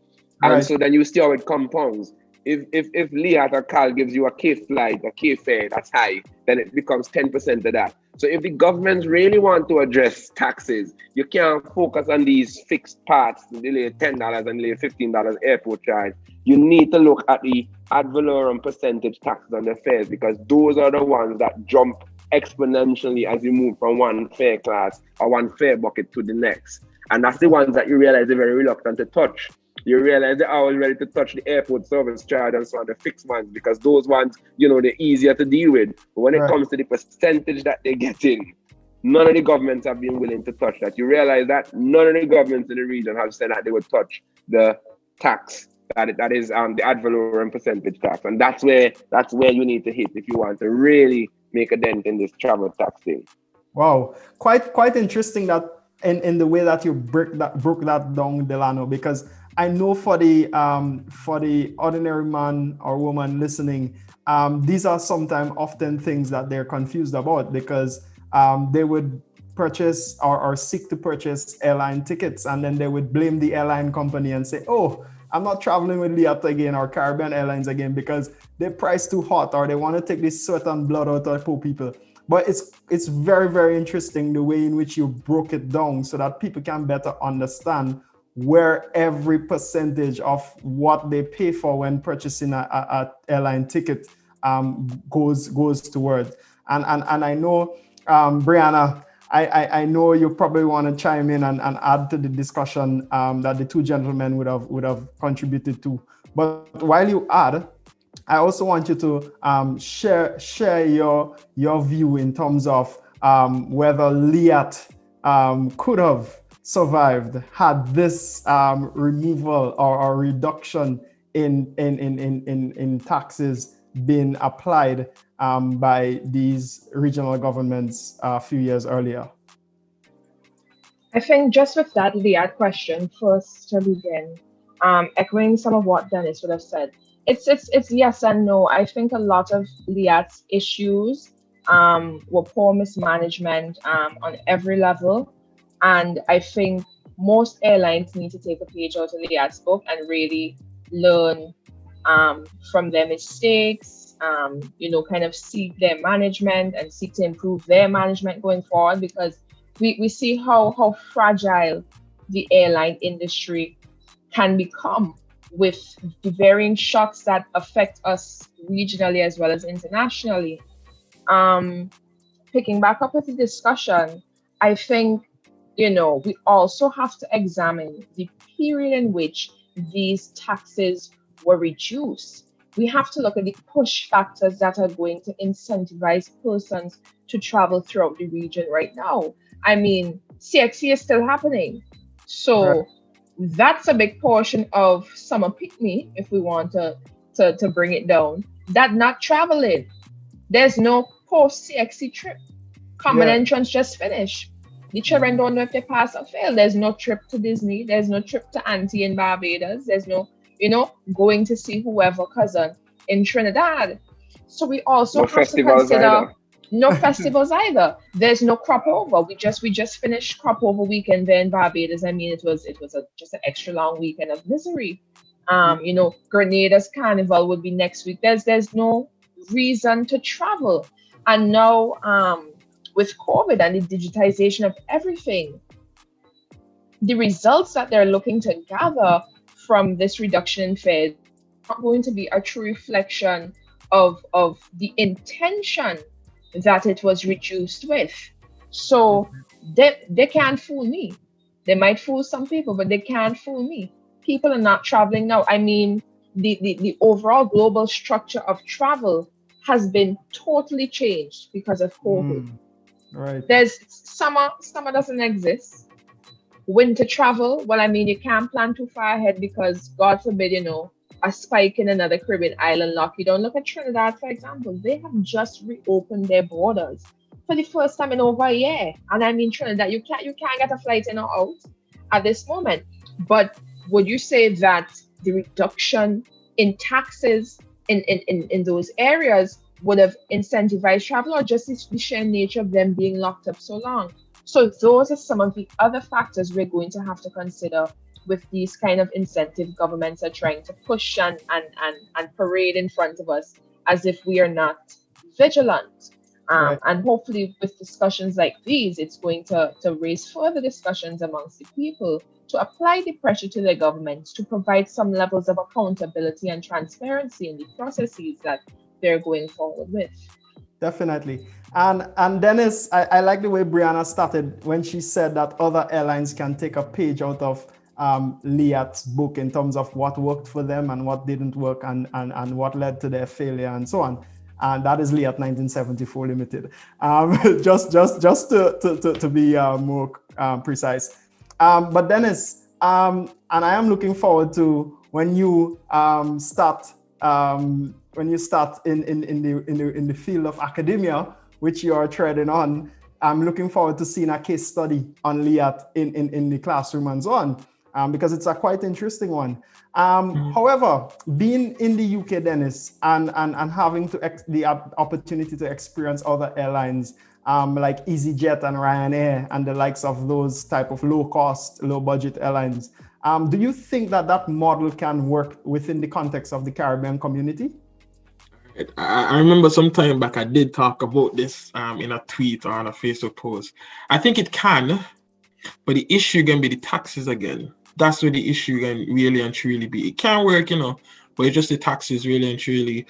Right. And so then you see how it compounds. If LIAT or CAL gives you a K flight, a K fare that's high, then it becomes 10% of that. So if the governments really want to address taxes, you can't focus on these fixed parts, delay $10 and delay $15 airport charge. You need to look at the ad valorem percentage taxes on the fares, because those are the ones that jump exponentially as you move from one fare class or one fare bucket to the next. And that's the ones that you realize they're very reluctant to touch. You realize they're always ready to touch the airport service charge and so on, the fixed ones, because those ones, they're easier to deal with. But when it comes to the percentage that they get in, none of the governments have been willing to touch that. You realize that none of the governments in the region have said that they would touch the tax that is the ad valorem percentage tax. And that's where you need to hit if you want to really make a dent in this travel tax thing. Wow, quite interesting that in the way that you broke that down, Delano, because I know for the ordinary man or woman listening, these are sometimes often things that they're confused about, because they would purchase or seek to purchase airline tickets, and then they would blame the airline company and say, oh, I'm not traveling with LIAT again or Caribbean Airlines again because they price too hot, or they want to take this sweat and blood out of poor people. But it's very, very interesting the way in which you broke it down so that people can better understand where every percentage of what they pay for when purchasing a airline ticket goes towards. And I know, Brianna, I know you probably want to chime in and add to the discussion that the two gentlemen would have contributed to. But while you add, I also want you to share your view in terms of whether LIAT could have survived had this removal or reduction in taxes been applied by these regional governments a few years earlier. I think just with that LIAT question, first to begin, echoing some of what Dennis would have said, it's yes and no. I think a lot of LIAT's issues were poor mismanagement on every level. And I think most airlines need to take a page out of LIAT's book and really learn from their mistakes, kind of seek their management and seek to improve their management going forward, because we see how fragile the airline industry can become with the varying shocks that affect us regionally as well as internationally. Picking back up with the discussion, I think, we also have to examine the period in which these taxes were reduced. We have to look at the push factors that are going to incentivize persons to travel throughout the region right now. I mean, CXC is still happening. So that's a big portion of summer pick-me, if we want to bring it down, that not traveling. There's no post-CXC trip. Common entrance just finished. The children don't know if they pass or fail. There's no trip to Disney. There's no trip to Auntie in Barbados. There's no, going to see whoever cousin in Trinidad. So we also have to consider no festivals either. There's no crop over. We just finished crop over weekend there in Barbados. I mean, it was just an extra long weekend of misery. Grenada's carnival would be next week. There's no reason to travel. And now, with COVID and the digitization of everything, the results that they're looking to gather from this reduction in fares are going to be a true reflection of the intention that it was reduced with. So they can't fool me. They might fool some people, but they can't fool me. People are not traveling now. I mean, the overall global structure of travel has been totally changed because of COVID. Right. There's summer doesn't exist. Winter travel, well, I mean, you can't plan too far ahead because, God forbid, a spike in another Caribbean island lock you down. Look at Trinidad, for example. They have just reopened their borders for the first time in over a year. And I mean, Trinidad, you can't get a flight in or out at this moment. But would you say that the reduction in taxes in those areas would have incentivized travel, or just the sheer nature of them being locked up so long? So those are some of the other factors we're going to have to consider with these kind of incentive governments are trying to push and parade in front of us as if we are not vigilant. And hopefully with discussions like these, it's going to raise further discussions amongst the people to apply the pressure to their governments to provide some levels of accountability and transparency in the processes that they're going forward with. Definitely. And Dennis, I like the way Brianna started when she said that other airlines can take a page out of LIAT's book in terms of what worked for them and what didn't work and what led to their failure and so on. And that is LIAT 1974 Limited. Just to be more precise. But Dennis, and I am looking forward to when you start in the field of academia, which you are treading on. I'm looking forward to seeing a case study on LIAT in the classroom and so on, because it's a quite interesting one. However, being in the UK, Dennis, and having the opportunity to experience other airlines like EasyJet and Ryanair and the likes of those type of low-cost, low-budget airlines, do you think that model can work within the context of the Caribbean community? I remember some time back I did talk about this in a tweet or on a Facebook post. I think it can, but the issue can be the taxes again. That's where the issue can really and truly be. It can work, but it's just the taxes really and truly.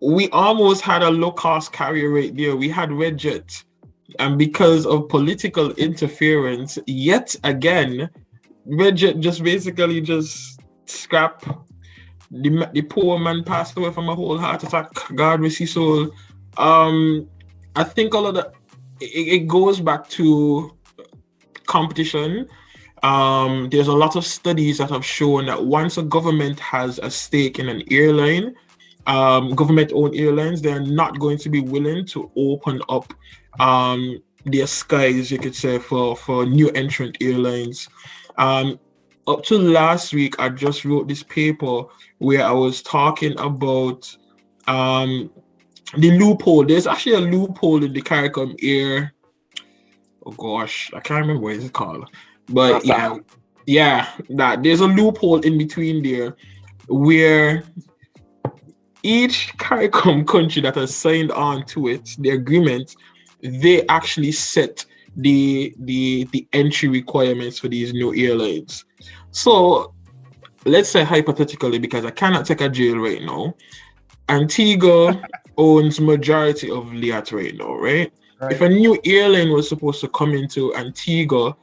We almost had a low-cost carrier right there. We had Redjet. And because of political interference, yet again, Redjet just basically just scrap. The poor man passed away from a whole heart attack. God rest his soul. I think all of that, it goes back to competition. There's a lot of studies that have shown that once a government has a stake in an airline, government-owned airlines, they're not going to be willing to open up their skies, you could say, for new entrant airlines. Up to last week, I just wrote this paper where I was talking about the loophole. There's actually a loophole in the CARICOM Air. Oh gosh, I can't remember what it's called. But that there's a loophole in between there where each CARICOM country that has signed on to it, the agreement, they actually set the entry requirements for these new airlines. So let's say hypothetically, because I cannot take a jail right now, Antigua owns majority of LIAT right now, right? If a new airline was supposed to come into Antigua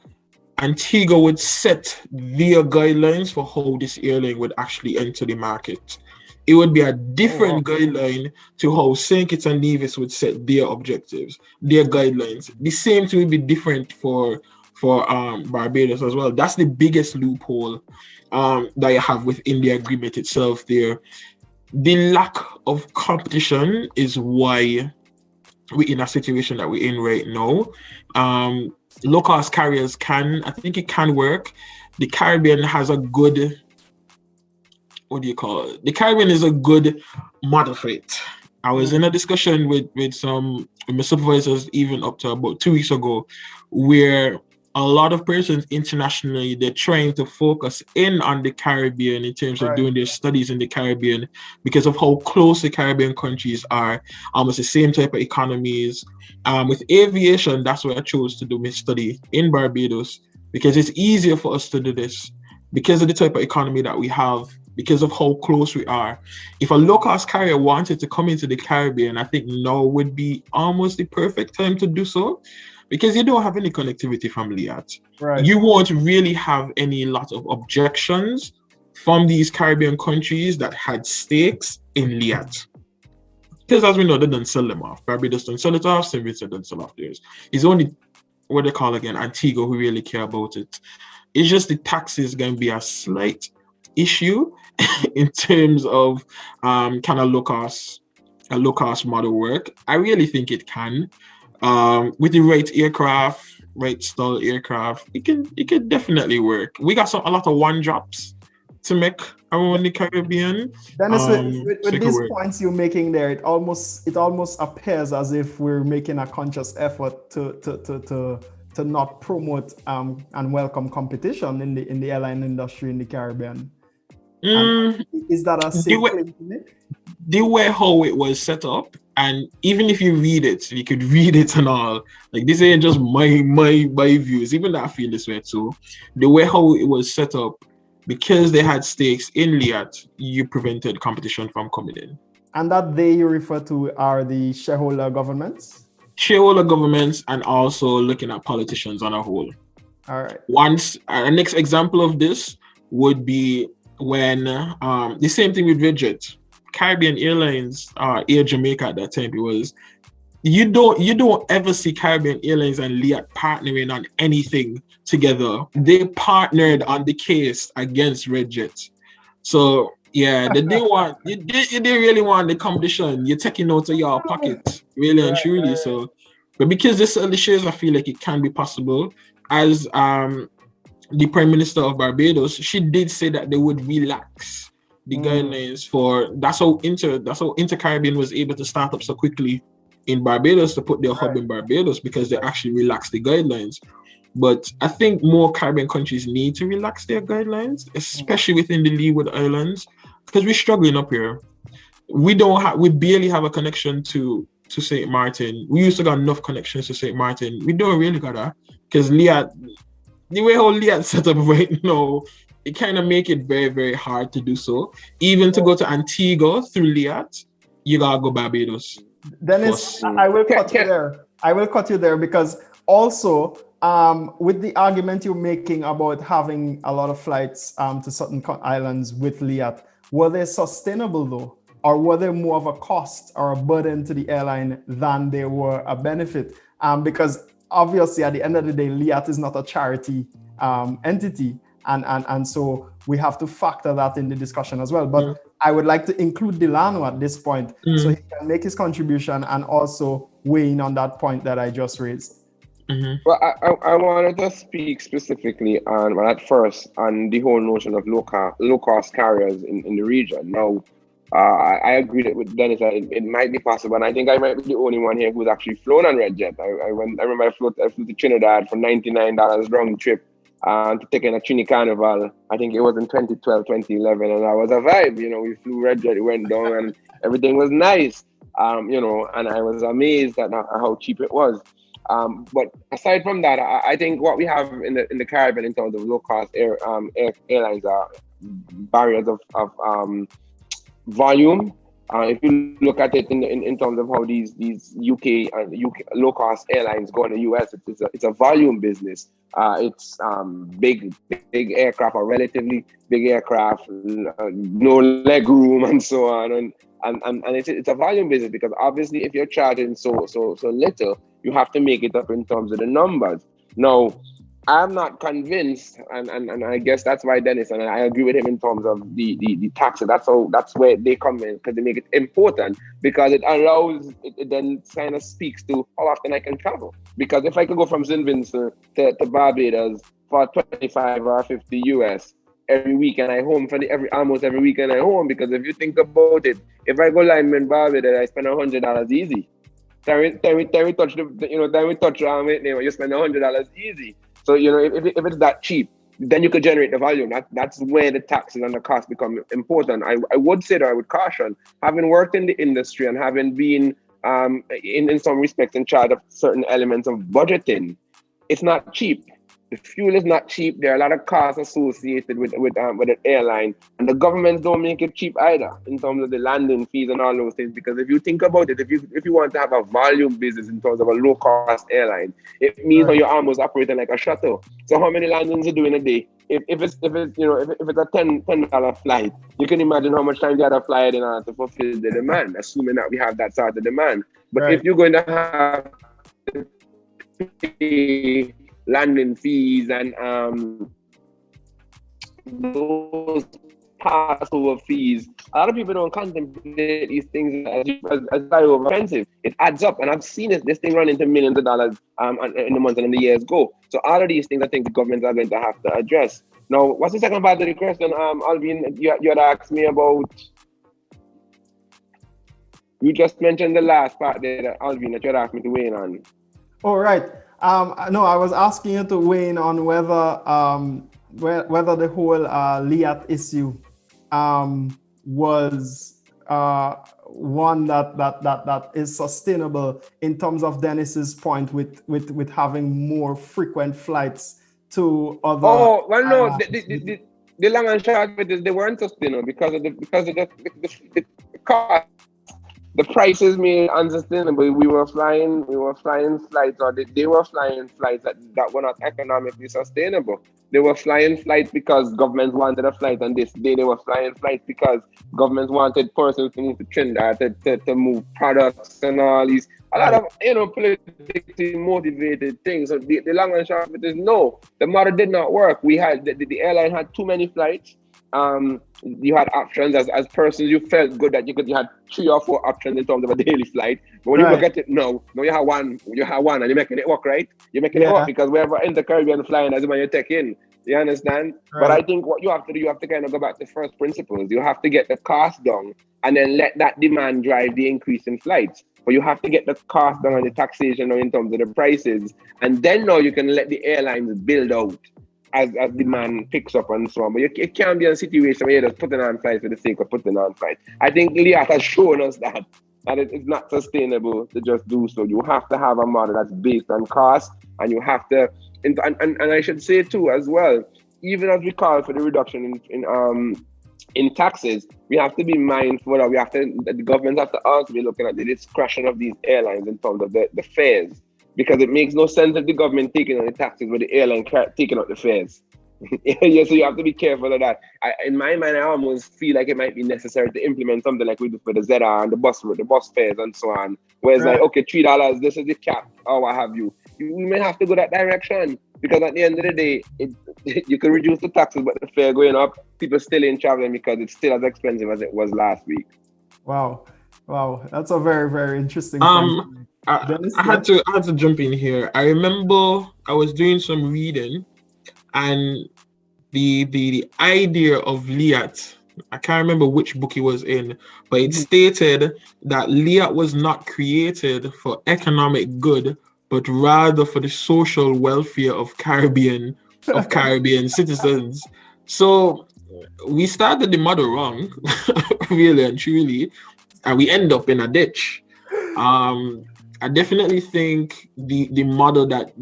would set their guidelines for how this airline would actually enter the market. It would be a different guideline to how St. Kitts and Nevis would set their objectives, their guidelines. The same thing would be different for Barbados as well. That's the biggest loophole that you have within the agreement itself there. The lack of competition is why we're in a situation that we're in right now. Low-cost carriers I think it can work. The Caribbean has a good, what do you call it? The Caribbean is a good model for it. I was in a discussion with my supervisors even up to about 2 weeks ago, where a lot of persons internationally, they're trying to focus in on the Caribbean in terms of doing their studies in the Caribbean because of how close the Caribbean countries are, almost the same type of economies. With aviation, that's why I chose to do my study in Barbados, because it's easier for us to do this because of the type of economy that we have, because of how close we are. If a low-cost carrier wanted to come into the Caribbean, I think now would be almost the perfect time to do so, because you don't have any connectivity from LIAT. You won't really have any lot of objections from these Caribbean countries that had stakes in LIAT. Because as we know, they don't sell them off. Barbados don't sell it off, St. Vincent don't sell off theirs. It's only, what they call again, Antigua who really care about it. It's just the taxes going to be a slight issue in terms of kind of low-cost model work. I really think it can. With the right aircraft, right style aircraft, it can definitely work. We got a lot of one drops to make around the Caribbean. Dennis, with these points you're making there, it almost appears as if we're making a conscious effort to not promote and welcome competition in the airline industry in the Caribbean. Is that a safe claim to make? The way how it was set up, and even if you read it, you could read it and all. Like, this ain't just my views. Even that I feel this way too. The way how it was set up, because they had stakes in LIAT, you prevented competition from coming in. And that they you refer to are the shareholder governments? Shareholder governments, and also looking at politicians on a whole. All right. An next example of this would be when the same thing with Riddim. Caribbean Airlines, Air Jamaica at that time, it was, you don't ever see Caribbean Airlines and LIAT partnering on anything together. They partnered on the case against Riddim. So yeah, they didn't really want the competition. You're taking out of your pocket, really and truly. So, but because this the shares, I feel like it can be possible. As the Prime Minister of Barbados, she did say that they would relax the guidelines for, that's how Inter-Caribbean was able to start up so quickly in Barbados, to put their hub in Barbados, because they actually relaxed the guidelines. But I think more Caribbean countries need to relax their guidelines, especially within the Leeward Islands, because we're struggling up here. We barely have a connection to St. Martin. We used to got enough connections to St. Martin. We don't really got that, because LIAT, the way how LIAT set up right now, it kind of make it very, very hard to do so. Even to go to Antigua through LIAT, you gotta go Barbados. Dennis, I will cut you there. I will cut you there, because also with the argument you're making about having a lot of flights to certain islands with LIAT, were they sustainable though? Or were they more of a cost or a burden to the airline than they were a benefit? Because obviously at the end of the day, LIAT is not a charity entity. And so we have to factor that in the discussion as well. But I would like to include Delano at this point so he can make his contribution and also weigh in on that point that I just raised. Well, I wanted to speak specifically at first on the whole notion of low-cost carriers in the region. Now, I agree with Dennis that it might be possible, and I think I might be the only one here who's actually flown on Red Jet. I remember I flew to Trinidad for $99 round trip to take in a Trini Carnival. I think it was in 2012, 2011, and that was a vibe. You know, we flew red, it went down, and everything was nice. You know, and I was amazed at how cheap it was. But aside from that, I think what we have in the Caribbean in terms of low cost airlines are barriers of volume. If you look at it in terms of how these UK low cost airlines go in the US, it's a volume business. It's big aircraft, or relatively big aircraft, no leg room, and so on, and it's a volume business, because obviously if you're charging so little, you have to make it up in terms of the numbers. Now, I'm not convinced, and I guess that's why Dennis, and I agree with him in terms of the taxes. That's where they come in, because they make it important, because it allows, it then kind of speaks to how often I can travel. Because if I could go from St. Vincent to Barbados for 25 or 50 US every weekend, I home for almost every weekend I home, because if you think about it, if I go lineman in Barbados, I spend $100 easy. Terry touch you spend $100 easy. So, you know, if it's that cheap, then you could generate the volume. That's where the taxes and the costs become important. I would say that I would caution, having worked in the industry and having been in some respects in charge of certain elements of budgeting, it's not cheap. The fuel is not cheap. There are a lot of costs associated with an airline, and the governments don't make it cheap either in terms of the landing fees and all those things. Because if you think about it, if you want to have a volume business in terms of a low cost airline, it means that you're almost operating like a shuttle. So how many landings you do in a day? If it's a $10 flight, you can imagine how much time you got to fly in order to fulfill the demand, assuming that we have that sort of demand. But if you're going to have to pay landing fees and those pass-over fees, a lot of people don't contemplate these things as very expensive. It adds up, and I've seen this thing run into millions of dollars in the months and in the years go. So all of these things, I think the governments are going to have to address. Now, what's the second part of the question, Alvin? You had asked me about. You just mentioned the last part there, Alvin, that you had asked me to weigh in on. All right. No, I was asking you to weigh in on whether the whole LIAT issue was one that is sustainable in terms of Dennis's point with having more frequent flights to other. Oh well, no, the long and short of it is they weren't sustainable because of the cost. The prices made unsustainable. We were flying flights, or they were flying flights that were not economically sustainable. They were flying flights because governments wanted a flight on this day. They were flying flights because governments wanted persons to move to Trinidad to move products and all these, a lot of politically motivated things. So the long and short of it is no, the model did not work. We had the airline had too many flights. You had options as persons. You felt good that you had 3 or 4 options in terms of a daily flight. But when you look at it, no, you have one, and you're making it work, right? You're making it work because wherever in the Caribbean flying, that's when you take in. You understand? Right. But I think what you have to do, you have to kind of go back to first principles. You have to get the cost down, and then let that demand drive the increase in flights. But you have to get the cost down on the taxation in terms of the prices, and then now you can let the airlines build out as demand picks up and so on. But it can't be a situation where you're just putting on flights for the sake of putting on flights. I think LIAT has shown us that it's not sustainable to just do so. You have to have a model that's based on cost, and you have to, and I should say too as well, even as we call for the reduction in taxes, we have to be mindful that the governments have to also be looking at the discretion of these airlines in terms of the fares. Because it makes no sense if the government taking on the taxes but the airline taking out the fares. Yeah, so you have to be careful of that. In my mind, I almost feel like it might be necessary to implement something like we do for the ZR and the bus fares and so on. Where it's like, okay, $3, this is the cap, or what have you. We may have to go that direction, because at the end of the day, you can reduce the taxes, but the fare going up, people still ain't traveling because it's still as expensive as it was last week. Wow, that's a very, very interesting point. I had to jump in here. I remember I was doing some reading, and the idea of LIAT, I can't remember which book it was in, but it stated that LIAT was not created for economic good, but rather for the social welfare of Caribbean of Caribbean citizens. So we started the model wrong, really and truly, and we end up in a ditch. I definitely think the model that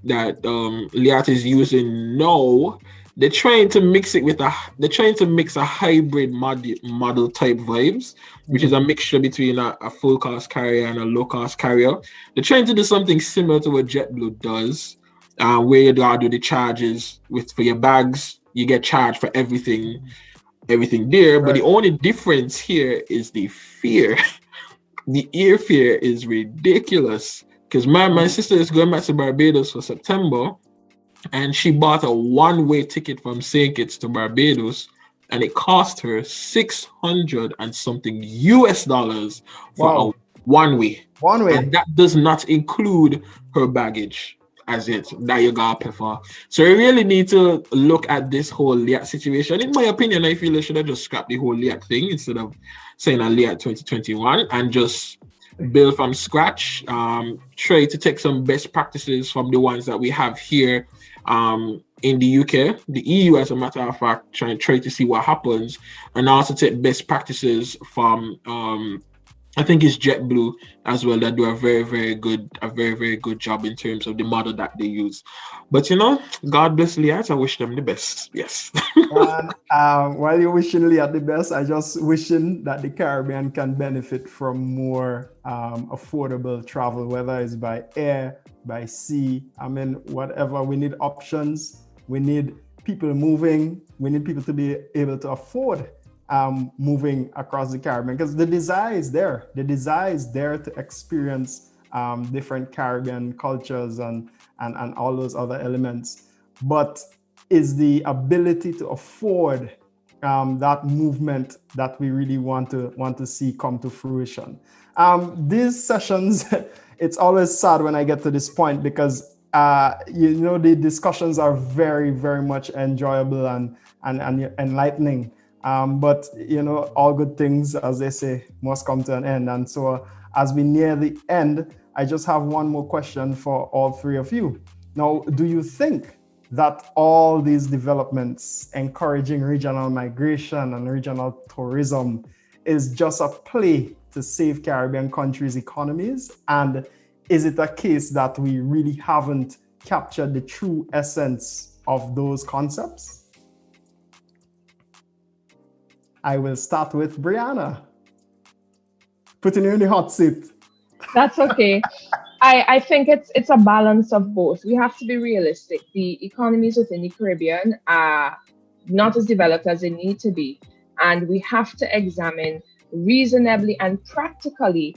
LIAT is using now, they're trying to mix a hybrid model type vibes, which is a mixture between a full cost carrier and a low cost carrier. They're trying to do something similar to what JetBlue does, where you do the charges for your bags. You get charged for everything there, but the only difference here is the fare. The airfare is ridiculous, because my sister is going back to Barbados for September, and she bought a one-way ticket from St. Kitts to Barbados, and it cost her $600 and something US for a one-way. And that does not include her baggage that you gotta pay for. So we really need to look at this whole LIAT situation. In my opinion, I feel they should have just scrapped the whole LIAT thing instead of saying a LIAT 2021 and just build from scratch. Try to take some best practices from the ones that we have here in the UK, the EU, as a matter of fact, try to see what happens, and also take best practices from I think it's JetBlue as well that do a very, very good job in terms of the model that they use. But God bless LIAT. I wish them the best. Yes. And while you're wishing LIAT the best, I just wishing that the Caribbean can benefit from more affordable travel, whether it's by air, by sea. I mean, whatever. We need options. We need people moving. We need people to be able to afford moving across the Caribbean, because the desire is there. The desire is there to experience different Caribbean cultures and all those other elements. But is the ability to afford that movement that we really want to see come to fruition. These sessions, it's always sad when I get to this point, because the discussions are very, very much enjoyable and enlightening. But all good things, as they say, must come to an end. And so as we near the end, I just have one more question for all three of you. Now, do you think that all these developments encouraging regional migration and regional tourism is just a play to save Caribbean countries' economies? And is it a case that we really haven't captured the true essence of those concepts? I will start with Brianna. Putting you in the hot seat. That's okay. I think it's a balance of both. We have to be realistic. The economies within the Caribbean are not as developed as they need to be. And we have to examine reasonably and practically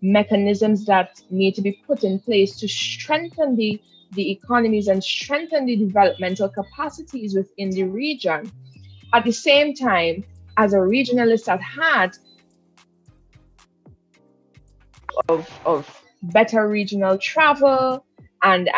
mechanisms that need to be put in place to strengthen the economies and strengthen the developmental capacities within the region. At the same time, as a regionalist at heart, of better regional travel and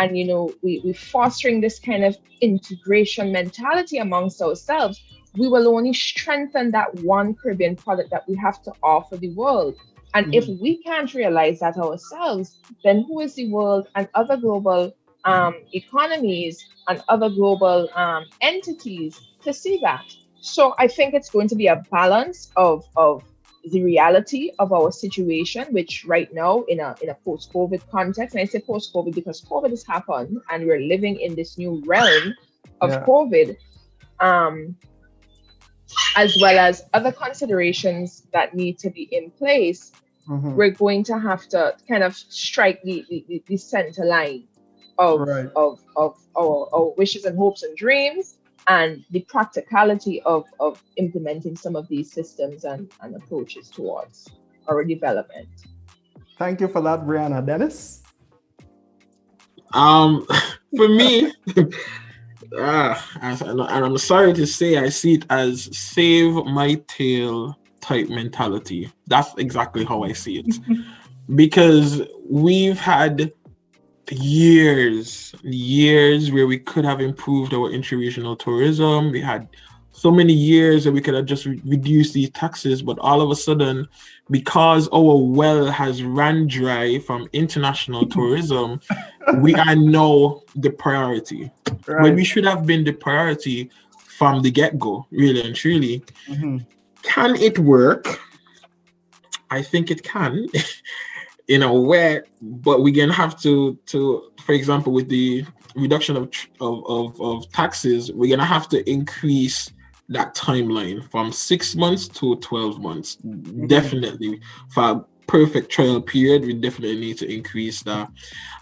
we fostering this kind of integration mentality amongst ourselves, we will only strengthen that one Caribbean product that we have to offer the world. And if we can't realize that ourselves, then who is the world and other global economies and other global entities to see that? So I think it's going to be a balance of the reality of our situation, which right now in a post-COVID context, and I say post-COVID because COVID has happened and we're living in this new realm of COVID, as well as other considerations that need to be in place. We're going to have to kind of strike the center line of our wishes and hopes and dreams, and the practicality of implementing some of these systems and approaches towards our development. Thank you for that, Brianna. Dennis? For me, and I'm sorry to say, I see it as save my tail type mentality. That's exactly how I see it. Because we've had years where we could have improved our intra-regional tourism. We had so many years that we could have just reduced these taxes, but all of a sudden, because our well has ran dry from international tourism, we are now the priority. Right. When we should have been the priority from the get-go, really and truly. Mm-hmm. Can it work? I think it can, in a way, but we're gonna have to, for example, with the reduction of taxes, we're gonna have to increase that timeline from 6 months to 12 months. Mm-hmm. Definitely, for a perfect trial period, we definitely need to increase that.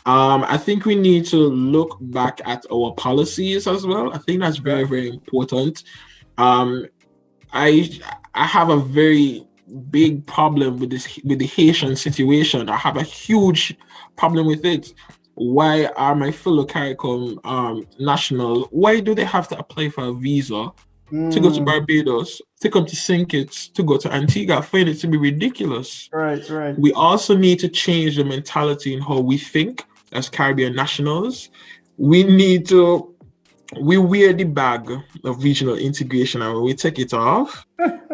I think we need to look back at our policies as well. I think that's very, very important. I have a very big problem with the Haitian situation. I have a huge problem with it. Why are my fellow CARICOM national, why do they have to apply for a visa to go to Barbados, to come to St. Kitts, to go to Antigua? I find it to be ridiculous. Right. We also need to change the mentality in how we think as Caribbean nationals. We wear the bag of regional integration, and when we take it off,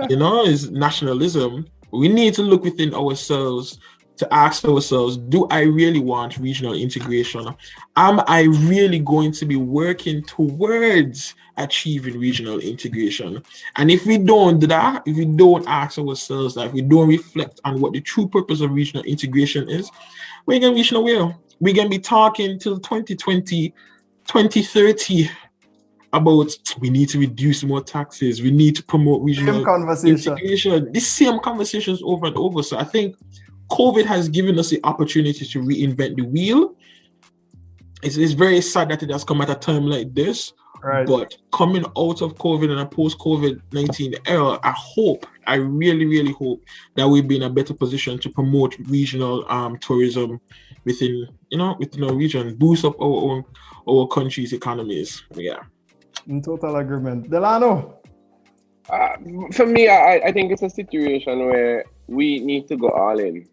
is nationalism. We need to look within ourselves to ask ourselves, do I really want regional integration? Am I really going to be working towards achieving regional integration? And if we don't do that, if we don't ask ourselves that, if we don't reflect on what the true purpose of regional integration is, we're going to reach nowhere. We're going to be talking till 2020, 2030 about we need to reduce more taxes, we need to promote regional integration. The same conversations over and over. So I think COVID has given us the opportunity to reinvent the wheel. It's very sad that it has come at a time like this. Right. But coming out of COVID and a post-COVID-19 era, I really, really hope that we'll be in a better position to promote regional tourism within our region, boost up our country's economies. Yeah. In total agreement. Delano? For me, I think it's a situation where we need to go all in.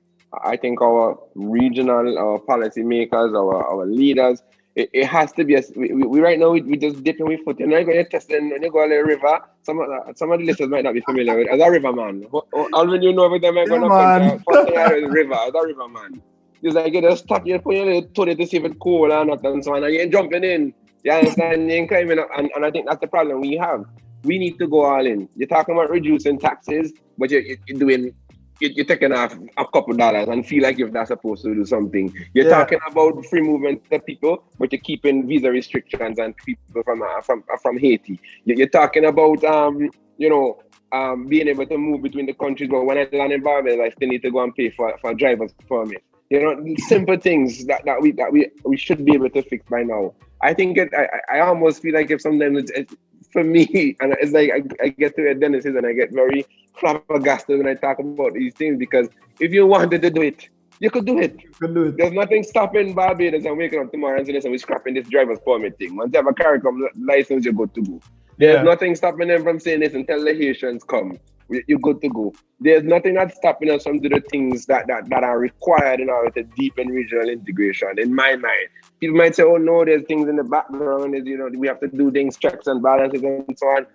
I think our policymakers, our leaders, it has to be we right now we just dipping with foot. You're not going to test when you go on the river. Some of the listeners might not be familiar with as a river man. All when you know with them, I'm going to first thing I know is river, as a river man. It's like you just stop, you put your little toe to see if it's cool or not and so on, and you're jumping in. You understand? You're climbing up, and I think that's the problem we have. We need to go all in. You're talking about reducing taxes, but you're taking off a couple dollars and feel like you're not supposed to do something. You're talking about free movement of people, but you're keeping visa restrictions and people from Haiti. You're talking about being able to move between the countries, but when I land in Barbados, I still need to go and pay for a driver's permit. Simple things that we should be able to fix by now. I think I almost feel like if sometimes it's for me, and it's like I get to Dennis's and I get very flabbergasted when I talk about these things, because if you wanted to do it, you could do it. There's nothing stopping Barbados and waking up tomorrow and saying, listen, we're scrapping this driver's permit thing. Once you have a CARICOM license, you're good to go. There's nothing stopping them from saying this until the Haitians come. You're good to go. There's nothing that's stopping us from doing the things that are required in order to deepen regional integration, in my mind. People might say, oh no, there's things in the background, we have to do things, checks and balances and so on.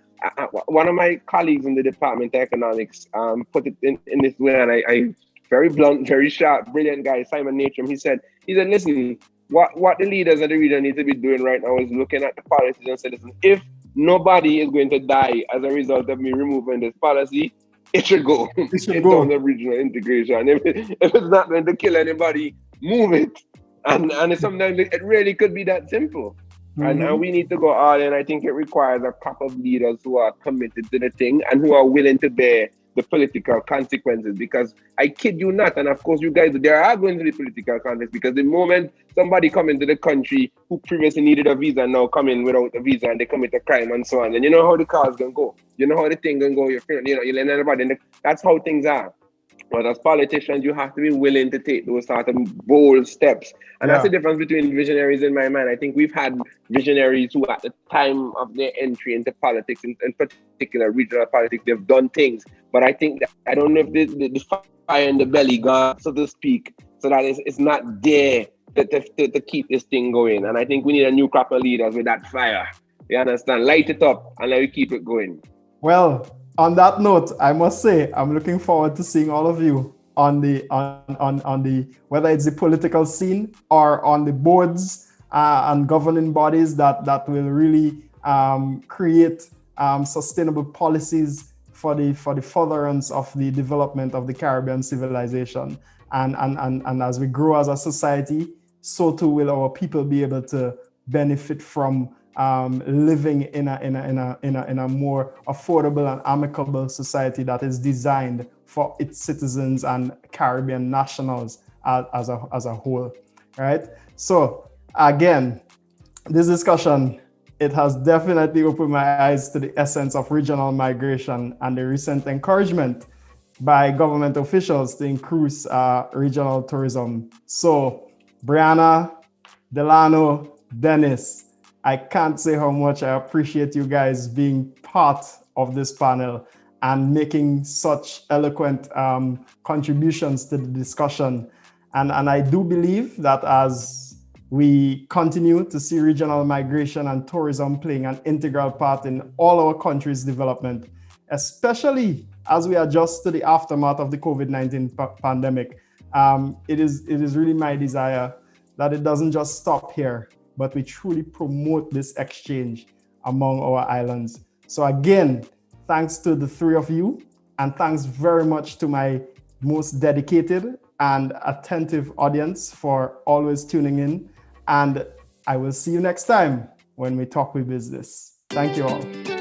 One of my colleagues in the Department of Economics put it in this way, and I very blunt, very sharp, brilliant guy, Simon Natrum, he said, listen, what the leaders of the region need to be doing right now is looking at the policies and say, listen, if nobody is going to die as a result of me removing this policy, it should go in terms of regional integration. If it's not going to kill anybody, move it. And sometimes it really could be that simple. Mm-hmm. And we need to go all in. I think it requires a couple of leaders who are committed to the thing and who are willing to bear the political consequences, because I kid you not, and of course you guys, there are going to be political consequences, because the moment somebody come into the country who previously needed a visa now come in without a visa and they commit a crime and so on, and you know how the car's gonna go, you know how the thing gonna go, you let everybody, that's how things are. But as politicians, you have to be willing to take those sort of bold steps. And that's the difference between visionaries in my mind. I think we've had visionaries who at the time of their entry into politics, in particular regional politics, they've done things. But I think that, I don't know if the fire in the belly gone, so to speak, so that it's not there to keep this thing going. And I think we need a new crop of leaders with that fire. You understand? Light it up and let me keep it going. Well, on that note, I must say I'm looking forward to seeing all of you on the whether it's the political scene or on the boards and governing bodies that will really create sustainable policies for the furtherance of the development of the Caribbean civilization. And as we grow as a society, so too will our people be able to benefit from living in a more affordable and amicable society that is designed for its citizens and Caribbean nationals as a whole, right? So again, this discussion, it has definitely opened my eyes to the essence of regional migration and the recent encouragement by government officials to increase regional tourism. So Brianna, Delano, Dennis, I can't say how much I appreciate you guys being part of this panel and making such eloquent contributions to the discussion. And I do believe that as we continue to see regional migration and tourism playing an integral part in all our countries' development, especially as we adjust to the aftermath of the COVID-19 pandemic, it is really my desire that it doesn't just stop here, but we truly promote this exchange among our islands. So again, thanks to the three of you, and thanks very much to my most dedicated and attentive audience for always tuning in. And I will see you next time when we talk with business. Thank you all.